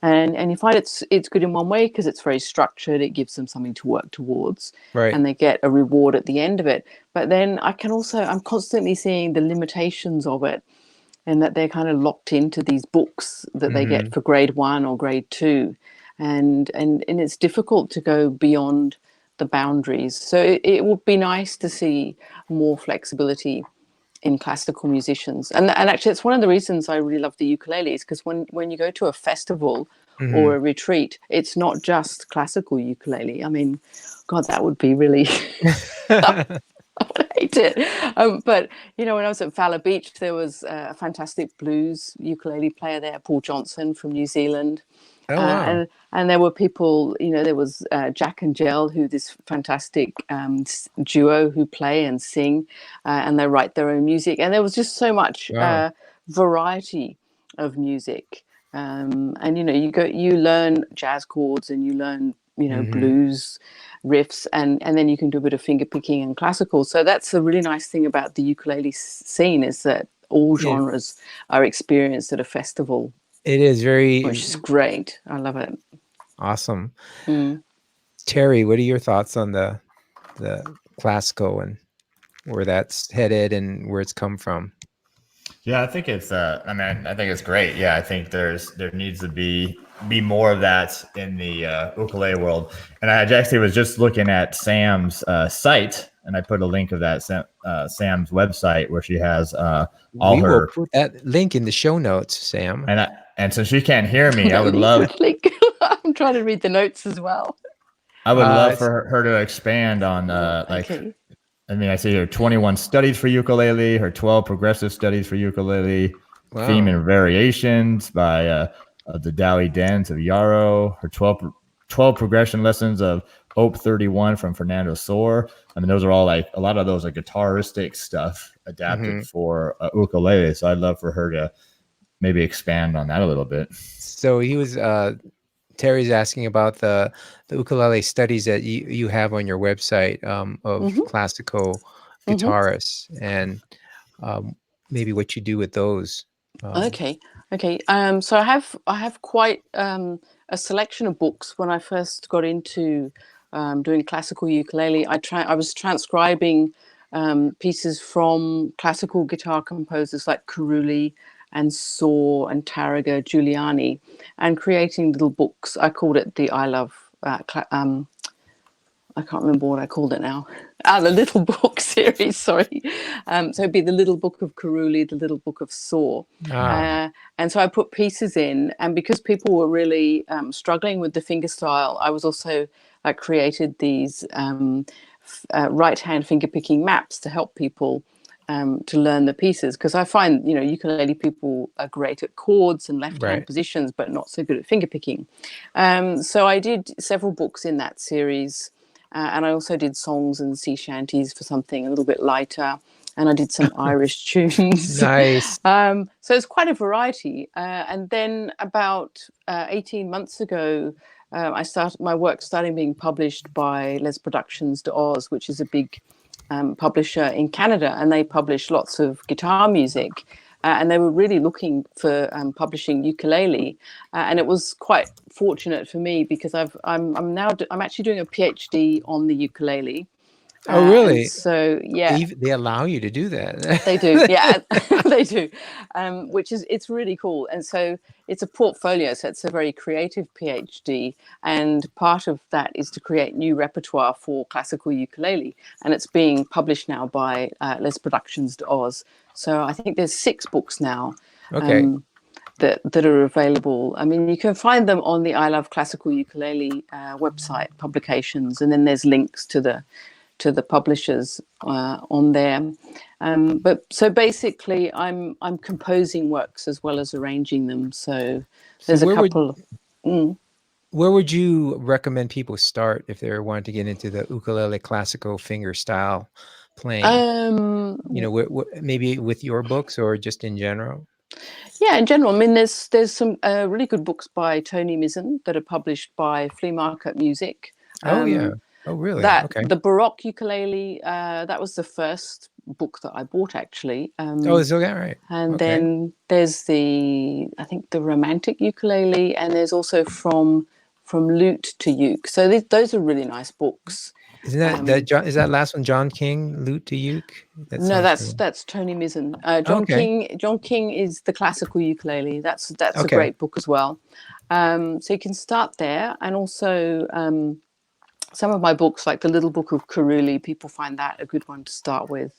And you find it's good in one way, because it's very structured. It gives them something to work towards, and they get a reward at the end of it. But then I'm constantly seeing the limitations of it, and that they're kind of locked into these books that they get for grade 1 or grade 2, and it's difficult to go beyond the boundaries. So it would be nice to see more flexibility in classical musicians, and actually it's one of the reasons I really love the ukuleles, because when you go to a festival or a retreat, it's not just classical ukulele. I mean, God, that would be really I would hate it. But when I was at Fowler Beach, there was a fantastic blues ukulele player there, Paul Johnson from New Zealand. Oh, wow. And there were people, there was Jack and Jill, who this fantastic duo who play and sing, and they write their own music. And there was just so much variety of music. And you learn jazz chords, and you learn blues riffs, and then you can do a bit of finger picking and classical. So that's the really nice thing about the ukulele scene, is that all genres are experienced at a festival. It is which is great. I love it. Awesome. Terry, what are your thoughts on the classical and where that's headed and where it's come from? Yeah, I think it's I think it's great. Yeah, I think there needs to be more of that in the ukulele world. And I actually was just looking at Sam's site, and I put a link of that Sam's website, where she has all her. Will put that link in the show notes, Sam. And since she can't hear me, I would love. I'm trying to read the notes as well. I would love for her to expand on okay. I mean, I see her 21 studies for ukulele, her 12 progressive studies for ukulele, theme and variations by the Dowie Dens of Yarrow, her 12 progression lessons of Op 31 from Fernando Soar. I mean, those are all a lot of those are guitaristic stuff adapted for ukulele. So I'd love for her to maybe expand on that a little bit. So he was Terry's asking about the ukulele studies that you have on your website of classical guitarists and maybe what you do with those. Okay. So I have quite a selection of books. When I first got into doing classical ukulele, I was transcribing pieces from classical guitar composers like Carulli and Saw and Tarraga, Giuliani, and creating little books. I called it the I Love. I can't remember what I called it now. The Little Book series, sorry. So it'd be the Little Book of Carulli, the Little Book of Saw. And so I put pieces in, and because people were really struggling with the fingerstyle, I was also created these right-hand finger-picking maps to help people to learn the pieces, because I find, ukulele people are great at chords and left-hand positions, but not so good at finger-picking. So I did several books in that series. And I also did songs and sea shanties for something a little bit lighter. And I did some Irish tunes. Nice. So it's quite a variety. And then about 18 months ago, my work started being published by Les Productions de Oz, which is a big publisher in Canada. And they publish lots of guitar music. And they were really looking for publishing ukulele, and it was quite fortunate for me because I'm actually doing a PhD on the ukulele. Oh, really? So yeah, they allow you to do that. They do, yeah, they do, it's really cool. And so it's a portfolio, so it's a very creative PhD, and part of that is to create new repertoire for classical ukulele, and it's being published now by Les Productions de Oz. So I think there's 6 books now. Okay. That are available. I mean, you can find them on the I Love Classical Ukulele website publications, and then there's links to the publishers on there. But so basically, I'm composing works as well as arranging them. So there's a couple. Where would you recommend people start if they're wanting to get into the ukulele classical finger style playing? Maybe with your books or just in general? Yeah, in general. I mean, there's some really good books by Tony Mizzen that are published by Flea Market Music. Oh, yeah. Oh, really? Okay. The Baroque ukulele, that was the first book that I bought, actually. Is that right? And then there's the Romantic ukulele, and there's also from lute to uke. So those are really nice books. Isn't is that last one John King, lute to uke? That's Tony Mizzen. John King is the classical ukulele. That's a great book as well. So you can start there, and also some of my books, like the Little Book of Carulli, people find that a good one to start with,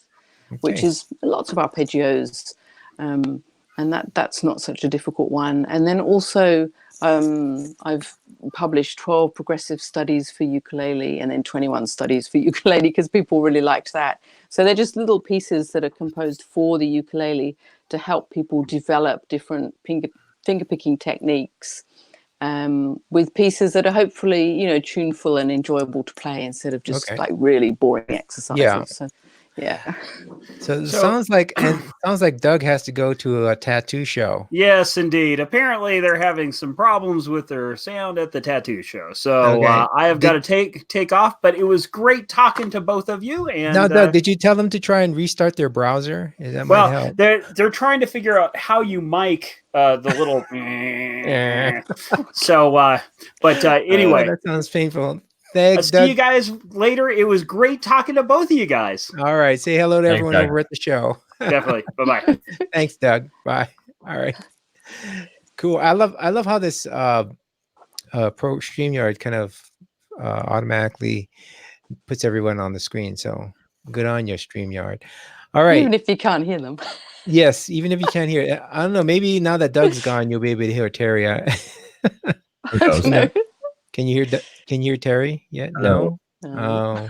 which is lots of arpeggios, and that's not such a difficult one. And then also I've published 12 progressive studies for ukulele and then 21 studies for ukulele because people really liked that. So they're just little pieces that are composed for the ukulele to help people develop different finger picking techniques with pieces that are hopefully, tuneful and enjoyable to play instead of just like really boring exercises. Yeah. So, yeah. So it sounds like Doug has to go to a tattoo show. Yes, indeed. Apparently, they're having some problems with their sound at the tattoo show. So I have got to take off. But it was great talking to both of you. And now, Doug, did you tell them to try and restart their browser? Might help? They're trying to figure out how you mic the little. So, anyway, that sounds painful. Thanks, see you guys later. It was great talking to both of you guys. All right. Say hello to everyone over at the show. Definitely. Bye-bye. Thanks, Doug. Bye. All right. Cool. I love how this Pro StreamYard kind of automatically puts everyone on the screen. So good on you, StreamYard. All right. Even if you can't hear them. Yes, even if you can't hear it. I don't know. Maybe now that Doug's gone, you'll be able to hear Terry. No. Can you hear Terry yet? No. Oh,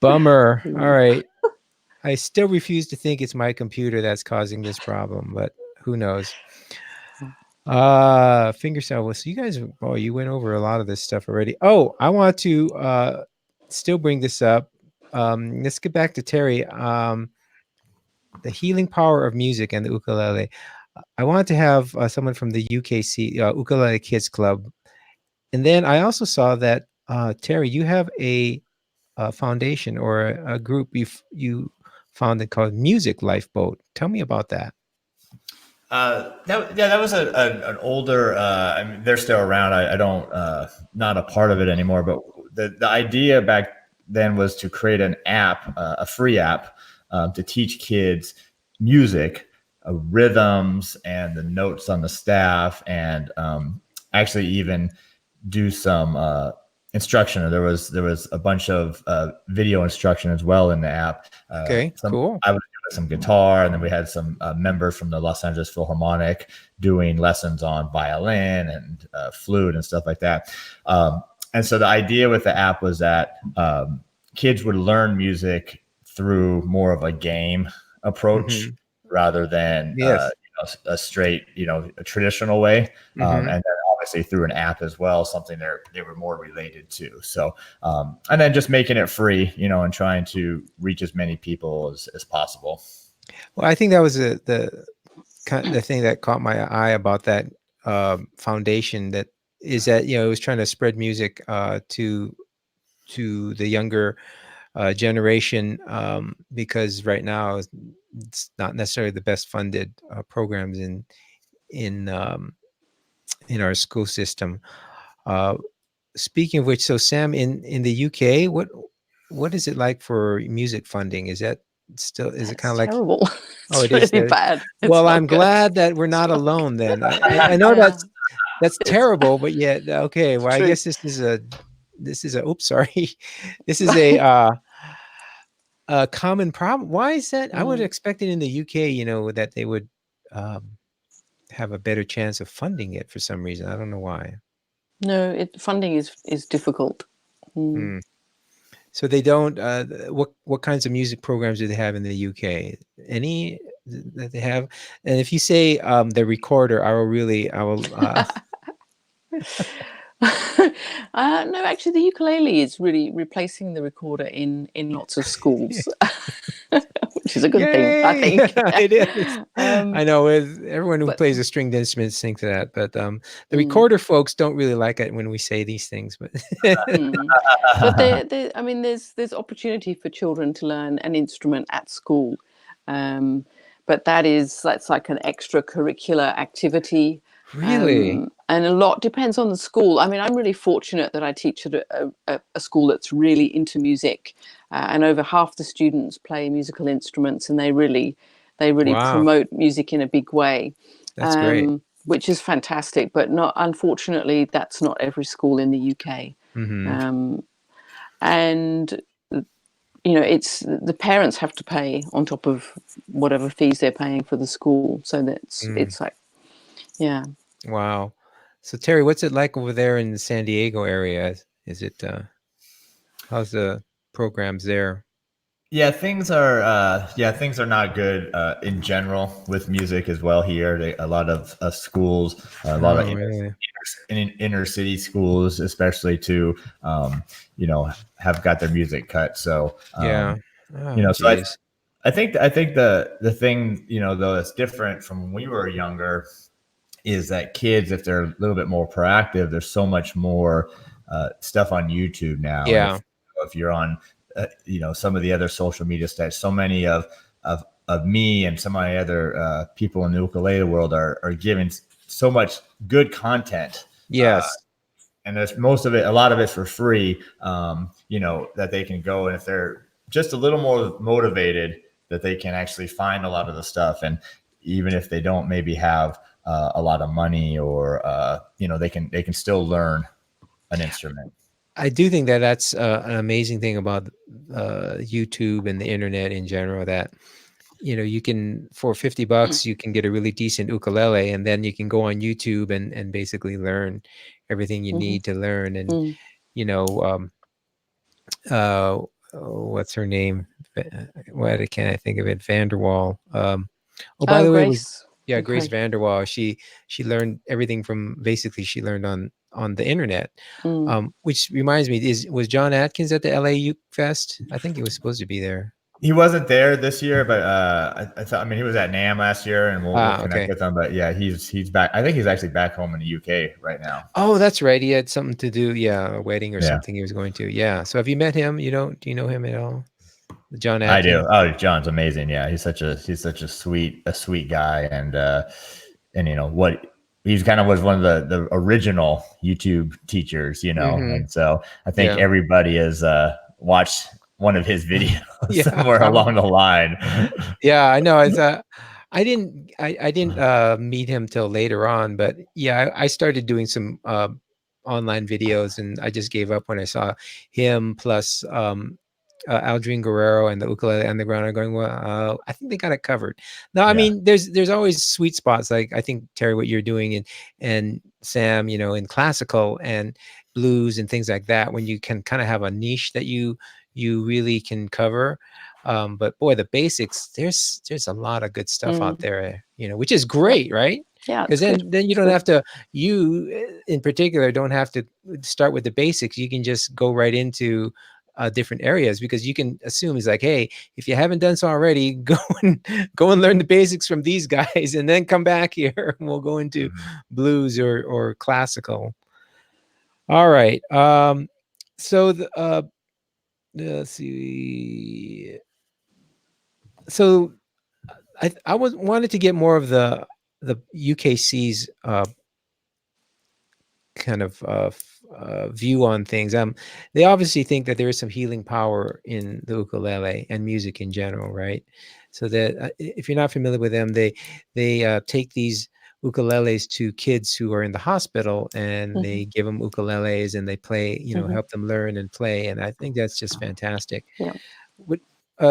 bummer. All right. I still refuse to think it's my computer that's causing this problem, but who knows? Fingerstyle. So you guys, you went over a lot of this stuff already. Oh, I want to still bring this up. Let's get back to Terry. The healing power of music and the ukulele. I want to have someone from the UKC Ukulele Kids Club, and then I also saw that Terry, you have a foundation or a group you founded called Music Lifeboat. Tell me about that. That was an older. I mean, they're still around. I don't not a part of it anymore. But the idea back then was to create an app, a free app, to teach kids music, rhythms, and the notes on the staff, and actually even do some instruction. There was a bunch of video instruction as well in the app. Okay, cool. I would do some guitar, and then we had some members from the Los Angeles Philharmonic doing lessons on violin and flute and stuff like that. And so the idea with the app was that kids would learn music through more of a game approach rather than a straight, a traditional way. And then obviously through an app as well, something they were more related to. So, and then just making it free, and trying to reach as many people as possible. Well, I think that was the thing that caught my eye about that foundation. That is that it was trying to spread music to the younger generation, because right now it's not necessarily the best funded programs in our school system. Speaking of which, so Sam, in the UK, what is it like for music funding? Is that still, is it kind of like terrible? Oh, it's it is really bad. Well, I'm glad that we're not alone then. I know that's terrible, but yet okay. Well, I guess this is a oops, sorry. This is a common problem. Why is that? I would have expected in the UK, that they would have a better chance of funding it for some reason. I don't know why. No, funding is difficult. So they don't. What kinds of music programs do they have in the UK? Any that they have? And if you say the recorder, I will. No, actually, the ukulele is really replacing the recorder in lots of schools, which is a good thing, I think. It is. I know everyone who plays a stringed instrument thinks that, but the recorder folks don't really like it when we say these things. But but I mean, there's opportunity for children to learn an instrument at school, but that's like an extracurricular activity. Really? And a lot depends on the school. I mean, I'm really fortunate that I teach at a school that's really into music, and over half the students play musical instruments, and they really Wow. promote music in a big way. That's great. Which is fantastic, but unfortunately, that's not every school in the UK. And it's the parents have to pay on top of whatever fees they're paying for the school. So it's like, yeah. Wow. So Terry, what's it like over there in the San Diego area? Is it how's the programs there? Yeah, things are not good in general with music as well here. A lot of schools, a lot of inner city schools, especially to have got their music cut. So so I think the thing though that's different from when we were younger is that kids, if they're a little bit more proactive, there's so much more stuff on YouTube now. Yeah. If you're on, some of the other social media sites, so many of me and some of my other people in the ukulele world are giving so much good content. Yes. And there's a lot of it's for free, that they can go. And if they're just a little more motivated, that they can actually find a lot of the stuff. And even if they don't maybe have a lot of money or they can still learn an instrument. I do think that's an amazing thing about YouTube and the internet in general, that you can, for $50 you can get a really decent ukulele, and then you can go on YouTube and basically learn everything you need to learn. And what's her name? Why can't I think of it? Vanderwall. By the way, Grace. Grace Vanderwall. She learned everything from she learned on the internet. Which reminds me, was John Atkins at the LA Uke Fest? I think he was supposed to be there. He wasn't there this year, but I mean, he was at NAMM last year, and we'll connect with him. But yeah, he's back. I think he's actually back home in the UK right now. Oh, that's right. He had something to do. Yeah, a wedding or something he was going to. Yeah. So have you met him? Do you know him at all? John Atkins? I do. Oh, John's amazing. Yeah, he's such a sweet guy, and you know what. He's kind of was one of the original YouTube teachers, you know, and so I think everybody has watched one of his videos somewhere along the line. Yeah, I know. I didn't meet him till later on, but yeah, I started doing some online videos, and I just gave up when I saw him plus Aldrin Guerrero and the Ukulele Underground are going, well, I think they got it covered. No, I mean, there's always sweet spots. Like I think, Terry, what you're doing and Sam, you know, in classical and blues and things like that, when you can kind of have a niche that you really can cover. But boy, the basics, there's a lot of good stuff out there, you know, which is great, right? Yeah, because then you don't have to, you in particular don't have to start with the basics. You can just go right into different areas, because you can assume it's like, hey, if you haven't done so already, go and learn the basics from these guys, and then come back here and we'll go into blues or classical. All right. So let's see. So I wanted to get more of the UKC's kind of view on things. They obviously think that there is some healing power in the ukulele and music in general, right? So that if you're not familiar with them, they take these ukuleles to kids who are in the hospital, and they give them ukuleles and they play, you know, help them learn and play. And I think that's just fantastic. Yeah. What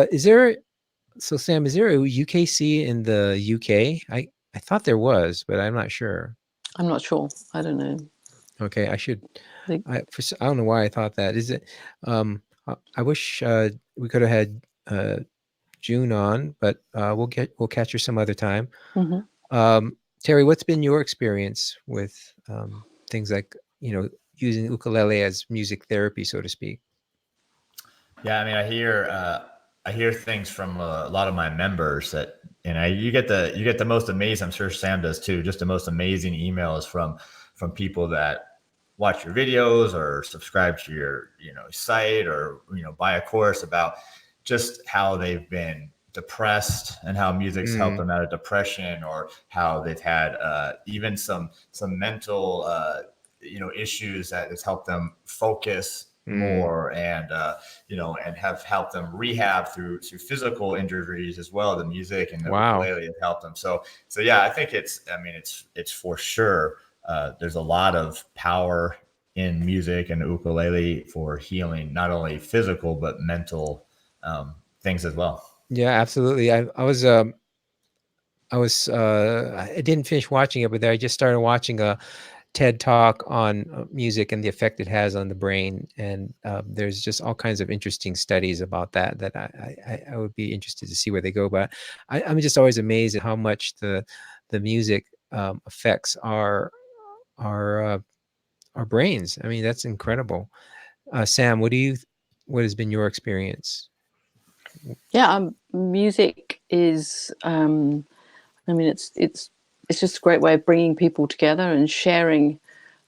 is there? So Sam, is there a UKC in the UK? I thought there was, but I'm not sure. I'm not sure. I don't know. Okay, I should. I don't know why I thought that. Is it? I wish we could have had June on, but we'll catch her some other time. Terry, what's been your experience with things like, you know, using ukulele as music therapy, so to speak? Yeah, I mean, I hear things from a lot of my members that, you know, you get the most amazing. I'm sure Sam does too. Just the most amazing emails from people that watch your videos or subscribe to your, you know, site, or, you know, buy a course about just how they've been depressed and how music's helped them out of depression, or how they've had even some mental you know, issues that has helped them focus more, and you know, and have helped them rehab through physical injuries as well. The music and the ukulele have helped them. So yeah, I think it's for sure. There's a lot of power in music and ukulele for healing, not only physical but mental things as well. Yeah, absolutely. I didn't finish watching it, but I just started watching a TED talk on music and the effect it has on the brain, and there's just all kinds of interesting studies about that I would be interested to see where they go. But I'm just always amazed at how much the music affects our brains. I mean, that's incredible. Sam, what has been your experience? Yeah, music is. I mean, it's just a great way of bringing people together and sharing.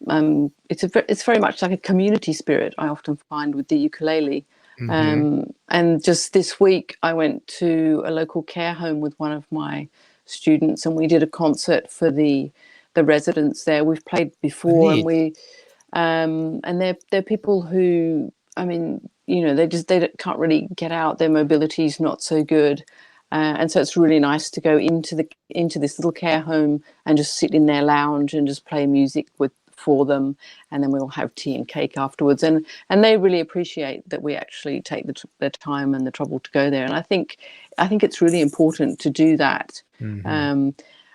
It's very much like a community spirit, I often find, with the ukulele. And just this week, I went to a local care home with one of my students, and we did a concert for the residents there. We've played before, and they're people who, I mean, you know, they can't really get out. Their mobility is not so good. And so it's really nice to go into this little care home and just sit in their lounge and just play music for them, and then we'll have tea and cake afterwards. And they really appreciate that we actually take the time and the trouble to go there. And I think it's really important to do that.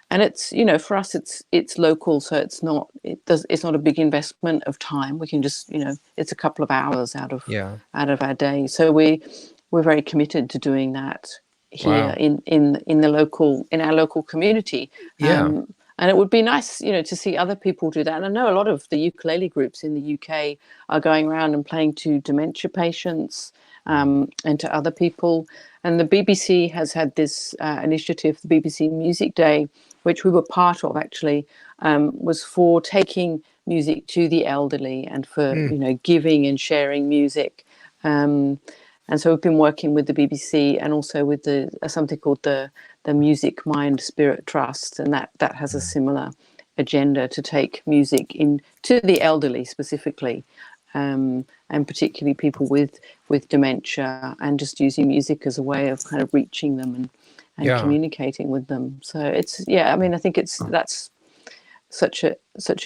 And it's, you know, for us it's local, so it's not a big investment of time. We can just, you know, it's a couple of hours out of our day. So we're very committed to doing that here in our local community. And it would be nice, you know, to see other people do that. And I know a lot of the ukulele groups in the UK are going around and playing to dementia patients, and to other people. And the BBC has had this initiative, the BBC Music Day, which we were part of actually, was for taking music to the elderly and for giving and sharing music. And so we've been working with the BBC and also with the something called the Music Mind Spirit Trust, and that has a similar agenda to take music in to the elderly specifically, and particularly people with dementia, and just using music as a way of kind of reaching them and communicating with them. So it's I mean, I think that's such a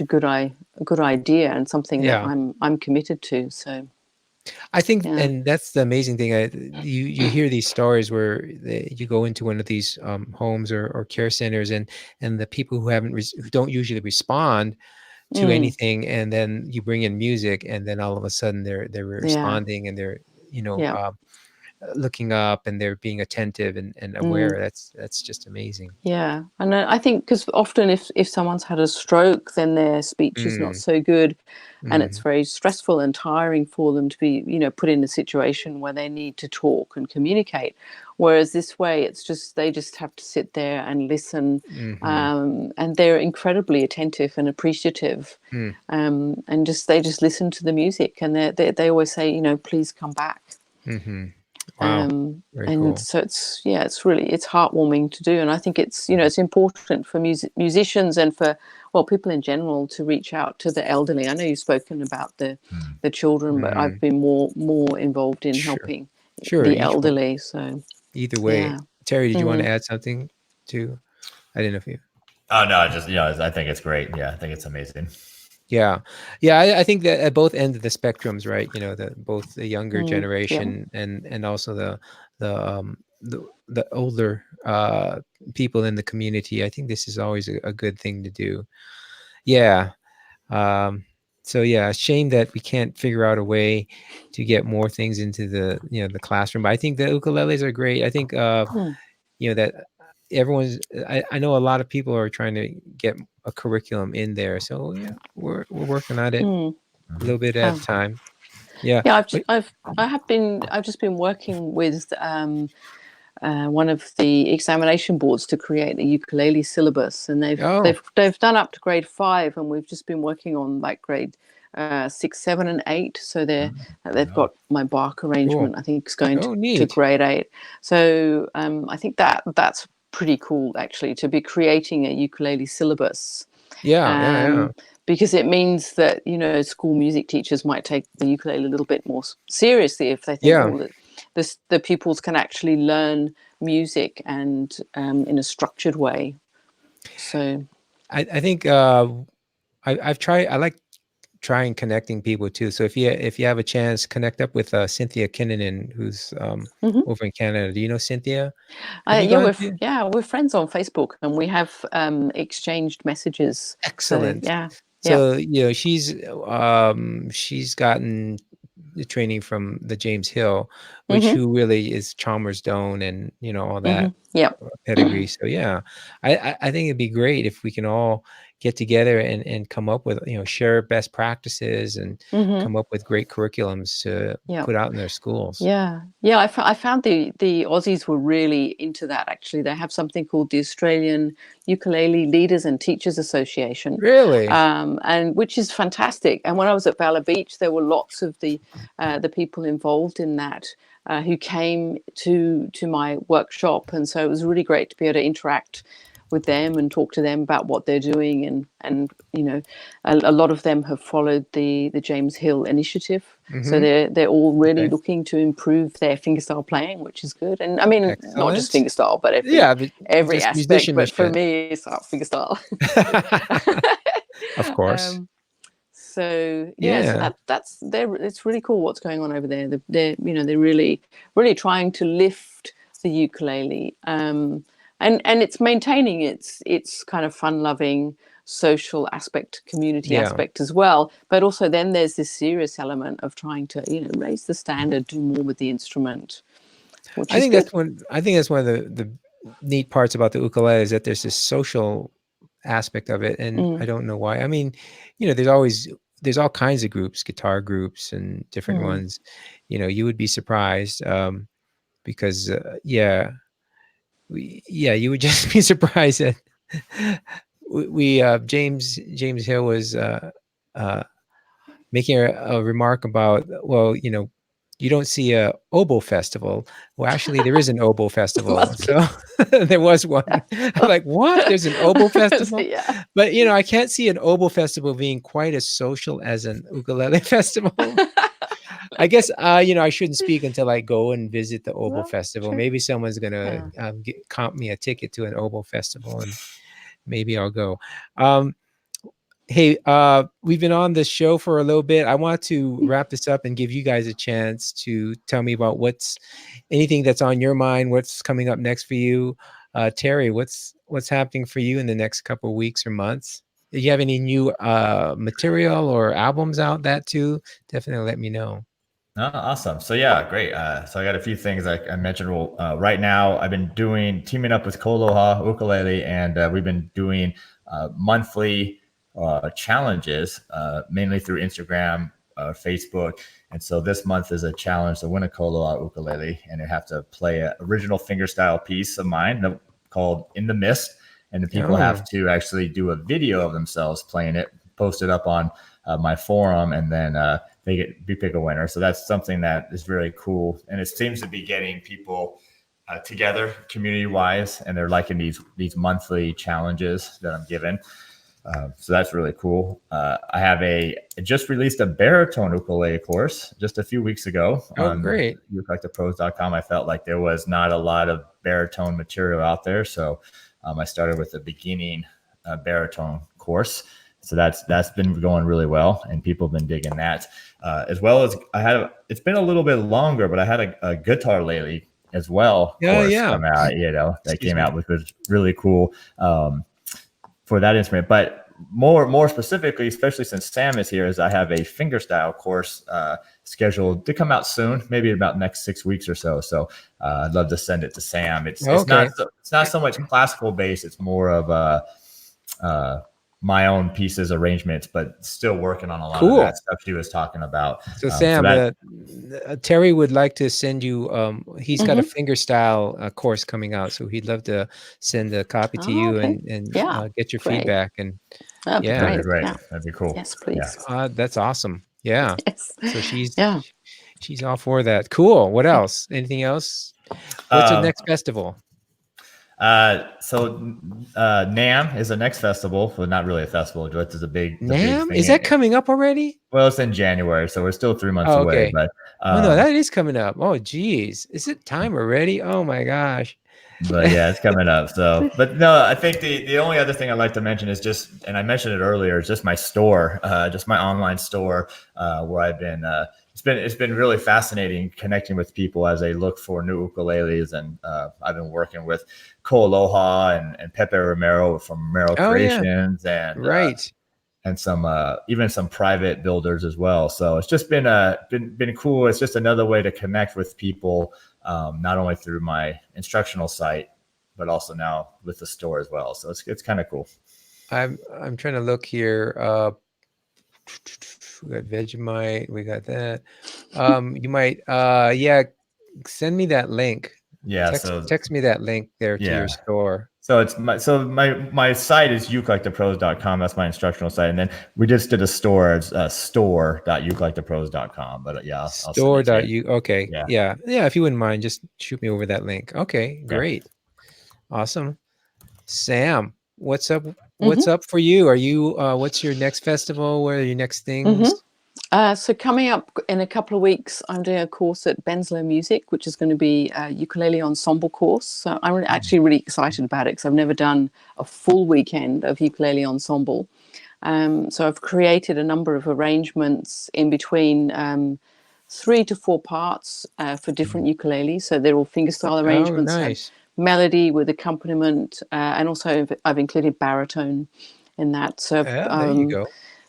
good idea, and something that I'm committed to. So I think, and that's the amazing thing. You hear these stories where you go into one of these homes or care centers, and the people who who don't usually respond to anything, and then you bring in music, and then all of a sudden they're responding, and they're looking up, and they're being attentive and aware. That's just amazing. Yeah, and I think because often if someone's had a stroke, then their speech is not so good, and it's very stressful and tiring for them to be put in a situation where they need to talk and communicate. Whereas this way, it's just they just have to sit there and listen, and they're incredibly attentive and appreciative, and they just listen to the music, and they always say, please come back. Wow. And cool. so it's heartwarming to do, and I think it's it's important for musicians and for people in general to reach out to the elderly. I know you've spoken about the children, but I've been more involved in helping the elderly. So either way, Terry, did you want to add something to? I didn't know if you. Oh no, I just I think it's great. Yeah, I think it's amazing. Yeah. I think that at both ends of the spectrums, right? Both the younger generation and also the older people in the community. I think this is always a good thing to do. Yeah. So shame that we can't figure out a way to get more things into the classroom. But I think the ukuleles are great. I think that everyone's. I know a lot of people are trying to get a curriculum in there, so we're working on it a little bit at a time. I've just been working with one of the examination boards to create a ukulele syllabus, and they've done up to grade 5, and we've just been working on like grade 6, 7, and 8. So they've got my bark arrangement. I think it's going to grade 8. So I think that's pretty cool actually, to be creating a ukulele syllabus. Because it means that school music teachers might take the ukulele a little bit more seriously if they think that the pupils can actually learn music and in a structured way. So I think I've tried. I like trying connecting people too. So if you have a chance, connect up with Cynthia Kinnunen, who's over in Canada. Do you know Cynthia? We're friends on Facebook, and we have exchanged messages. Excellent. So, she's gotten the training from the James Hill, which who really is Chalmers Doan and all that pedigree. So I think it'd be great if we can all get together and come up with share best practices and come up with great curriculums to put out in their schools. I found the Aussies were really into that. Actually, they have something called the Australian Ukulele Leaders and Teachers Association, really, and which is fantastic. And when I was at Valor Beach, there were lots of the people involved in that who came to my workshop, and so it was really great to be able to interact with them and talk to them about what they're doing, and a lot of them have followed the James Hill initiative, so they're all really looking to improve their fingerstyle playing, which is good. And I mean, not just fingerstyle, but every aspect. But for me, it's fingerstyle. Of course. So it's really cool what's going on over there. They're really trying to lift the ukulele. And it's maintaining its kind of fun-loving social aspect, community aspect as well. But also then there's this serious element of trying to raise the standard, do more with the instrument. I think that's one of the neat parts about the ukulele is that there's this social aspect of it, and I don't know why. I mean, there's always there's all kinds of groups, guitar groups and different ones. You would be surprised, because you would just be surprised that we James Hill was making a remark about, well, you don't see a oboe festival. Well, actually, there is an oboe festival. So there was one. I'm like, what? There's an oboe festival? Yeah. But, I can't see an oboe festival being quite as social as an ukulele festival. I guess, I shouldn't speak until I go and visit the oboe festival. True. Maybe someone's going to comp me a ticket to an oboe festival, and maybe I'll go. Hey, we've been on this show for a little bit. I want to wrap this up and give you guys a chance to tell me about anything that's on your mind, what's coming up next for you. Terry, what's happening for you in the next couple of weeks or months? Do you have any new material or albums out that too? Definitely let me know. Awesome. So yeah, great. So I got a few things I mentioned. Well, right now I've been teaming up with Koloha Ukulele, and we've been doing monthly challenges, mainly through Instagram, Facebook. And so this month is a challenge to win a Koloha ukulele, and you have to play an original fingerstyle piece of mine called In the Mist. And the people have to actually do a video of themselves playing it, post it up on my forum, and then we pick a winner. So that's something that is really cool. And it seems to be getting people together community-wise, and they're liking these monthly challenges that I'm giving. So that's really cool. I just released a baritone ukulele course just a few weeks ago. Great. UkulelePros.com. I felt like there was not a lot of baritone material out there. So I started with a beginning baritone course. So that's been going really well, and people have been digging that. As well as it's been a little bit longer, but I had a guitar lately as well. Come out, that came out, which was really cool. For that instrument, but more specifically, especially since Sam is here, is I have a fingerstyle course scheduled to come out soon, maybe about next 6 weeks or so. So I'd love to send it to Sam. It's not so much classical based; it's more of my own pieces, arrangements, but still working on a lot of that stuff she was talking about. So Sam, Terry would like to send you, he's got a fingerstyle course coming out, so he'd love to send a copy to you and get your feedback. And that'd be great. Yeah. That'd be cool. Yes, please. Yeah. That's awesome. Yeah. Yes. So she's all for that. Cool. What else? Anything else? What's the next festival? So NAMM is the next festival. Well, not really a festival, but it's a big NAMM. Is that coming up already? Well, it's in January, so we're still 3 months away. But no, that is coming up. Oh, geez, is it time already? Oh my gosh. But yeah, it's coming up. So, but no, I think the only other thing I'd like to mention is and I mentioned it earlier, is just my store, just my online store, where I've been. It's been really fascinating connecting with people as they look for new ukuleles, and I've been working with Koaloha and Pepe Romero from Romero Creations, and some even some private builders as well. So it's just been cool. It's just another way to connect with people, not only through my instructional site, but also now with the store as well. So it's kind of cool. I'm trying to look here. We got Vegemite. We got that. You might, send me that link. Yeah. Text me that link there to your store. So my site is UkulelePros.com. That's my instructional site. And then we just did a store. It's store.UkulelePros.com. But yeah, store.u. Okay. Yeah. If you wouldn't mind, just shoot me over that link. Okay. Great. Awesome. Sam, what's up? What's up for you? Are you what's your next festival? What are your next things? So coming up in a couple of weeks, I'm doing a course at Benslow Music, which is going to be a ukulele ensemble course. So I'm actually really excited about it because I've never done a full weekend of ukulele ensemble. So I've created a number of arrangements in between 3 to 4 parts for different ukuleles. So they're all fingerstyle arrangements. Oh, nice. Melody with accompaniment, and also I've included baritone in that. So there you go.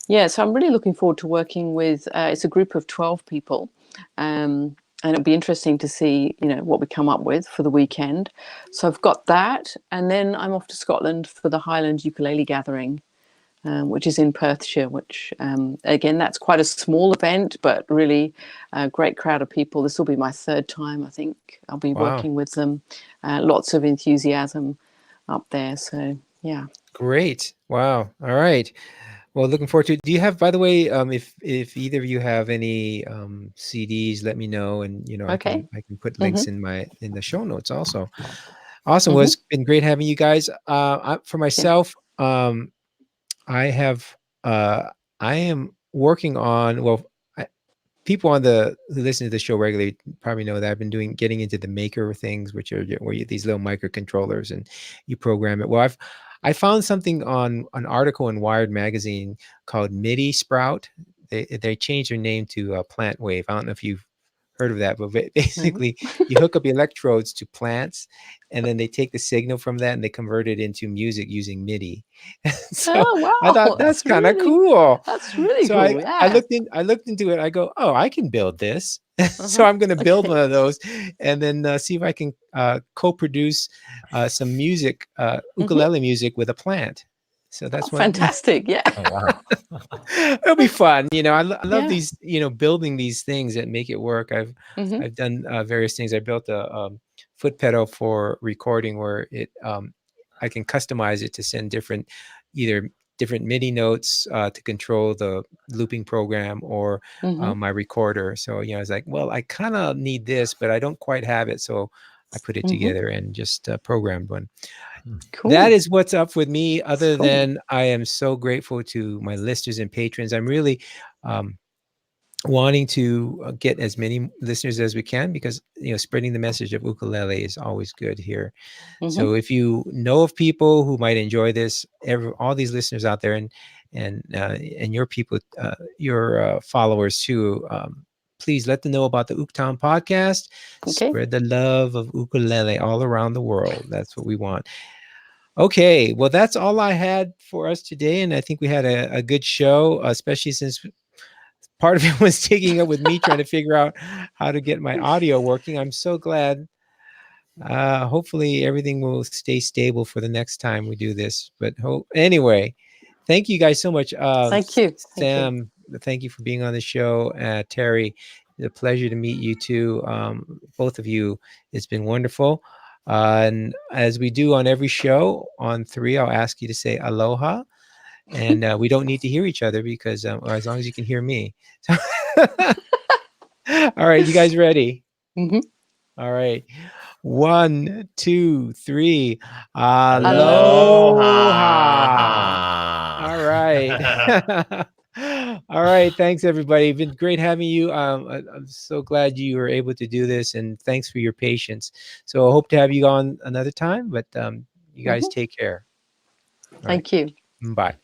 Yeah, so I'm really looking forward to working with. It's a group of 12 people, and it'll be interesting to see, what we come up with for the weekend. So I've got that, and then I'm off to Scotland for the Highland Ukulele Gathering which is in Perthshire, which again, that's quite a small event, but really a great crowd of people. This will be my third time, I think. I'll be working with them. Lots of enthusiasm up there. So, yeah. Great. Wow. All right. Well, looking forward to it. Do you have, by the way, if either of you have any CDs, let me know, and Okay. I can put links in the show notes also. Awesome. Well, it's been great having you guys. For myself, I am working on, people who listen to the show regularly probably know that I've been getting into the maker things, which are where you these little microcontrollers and you program it. Well, I found something on an article in Wired magazine called MIDI Sprout. They changed their name to Plant Wave. I don't know if you've heard of that, but basically you hook up electrodes to plants, and then they take the signal from that and they convert it into music using MIDI. So wow. I thought that's kind of cool. That's really so cool. I looked into it. I go, oh, I can build this. So I'm going to build one of those, and then see if I can co-produce some music, ukulele music with a plant. So that's fantastic. Yeah. Oh, wow. It'll be fun. I love these, building these things that make it work. I've done various things. I built a foot pedal for recording where I can customize it to send different MIDI notes to control the looping program or my recorder. So, I was like, well, I kind of need this, but I don't quite have it. So I put it together and just programmed one. Cool. That is what's up with me. Other than I am so grateful to my listeners and patrons. I'm really wanting to get as many listeners as we can, because spreading the message of ukulele is always good here. So if you know of people who might enjoy this, all these listeners out there, and your people, your followers too, please let them know about the OokTown Podcast. Spread the love of ukulele all around the world. That's what we want. Okay, well, that's all I had for us today, and I think we had a good show, especially since part of it was taking up with me trying to figure out how to get my audio working. I'm so glad. Hopefully everything will stay stable for the next time we do this. But anyway, thank you guys so much. Thank you, Sam. Thank you for being on the show. Terry, it's a pleasure to meet you too. Both of you. It's been wonderful. And as we do on every show, on 3, I'll ask you to say aloha. And we don't need to hear each other because as long as you can hear me. All right, you guys ready? All right. 1, 2, 3. Aloha. All right. All right. Thanks, everybody. It's been great having you. I'm so glad you were able to do this, and thanks for your patience. So I hope to have you on another time, but you guys take care. Thank you. Bye.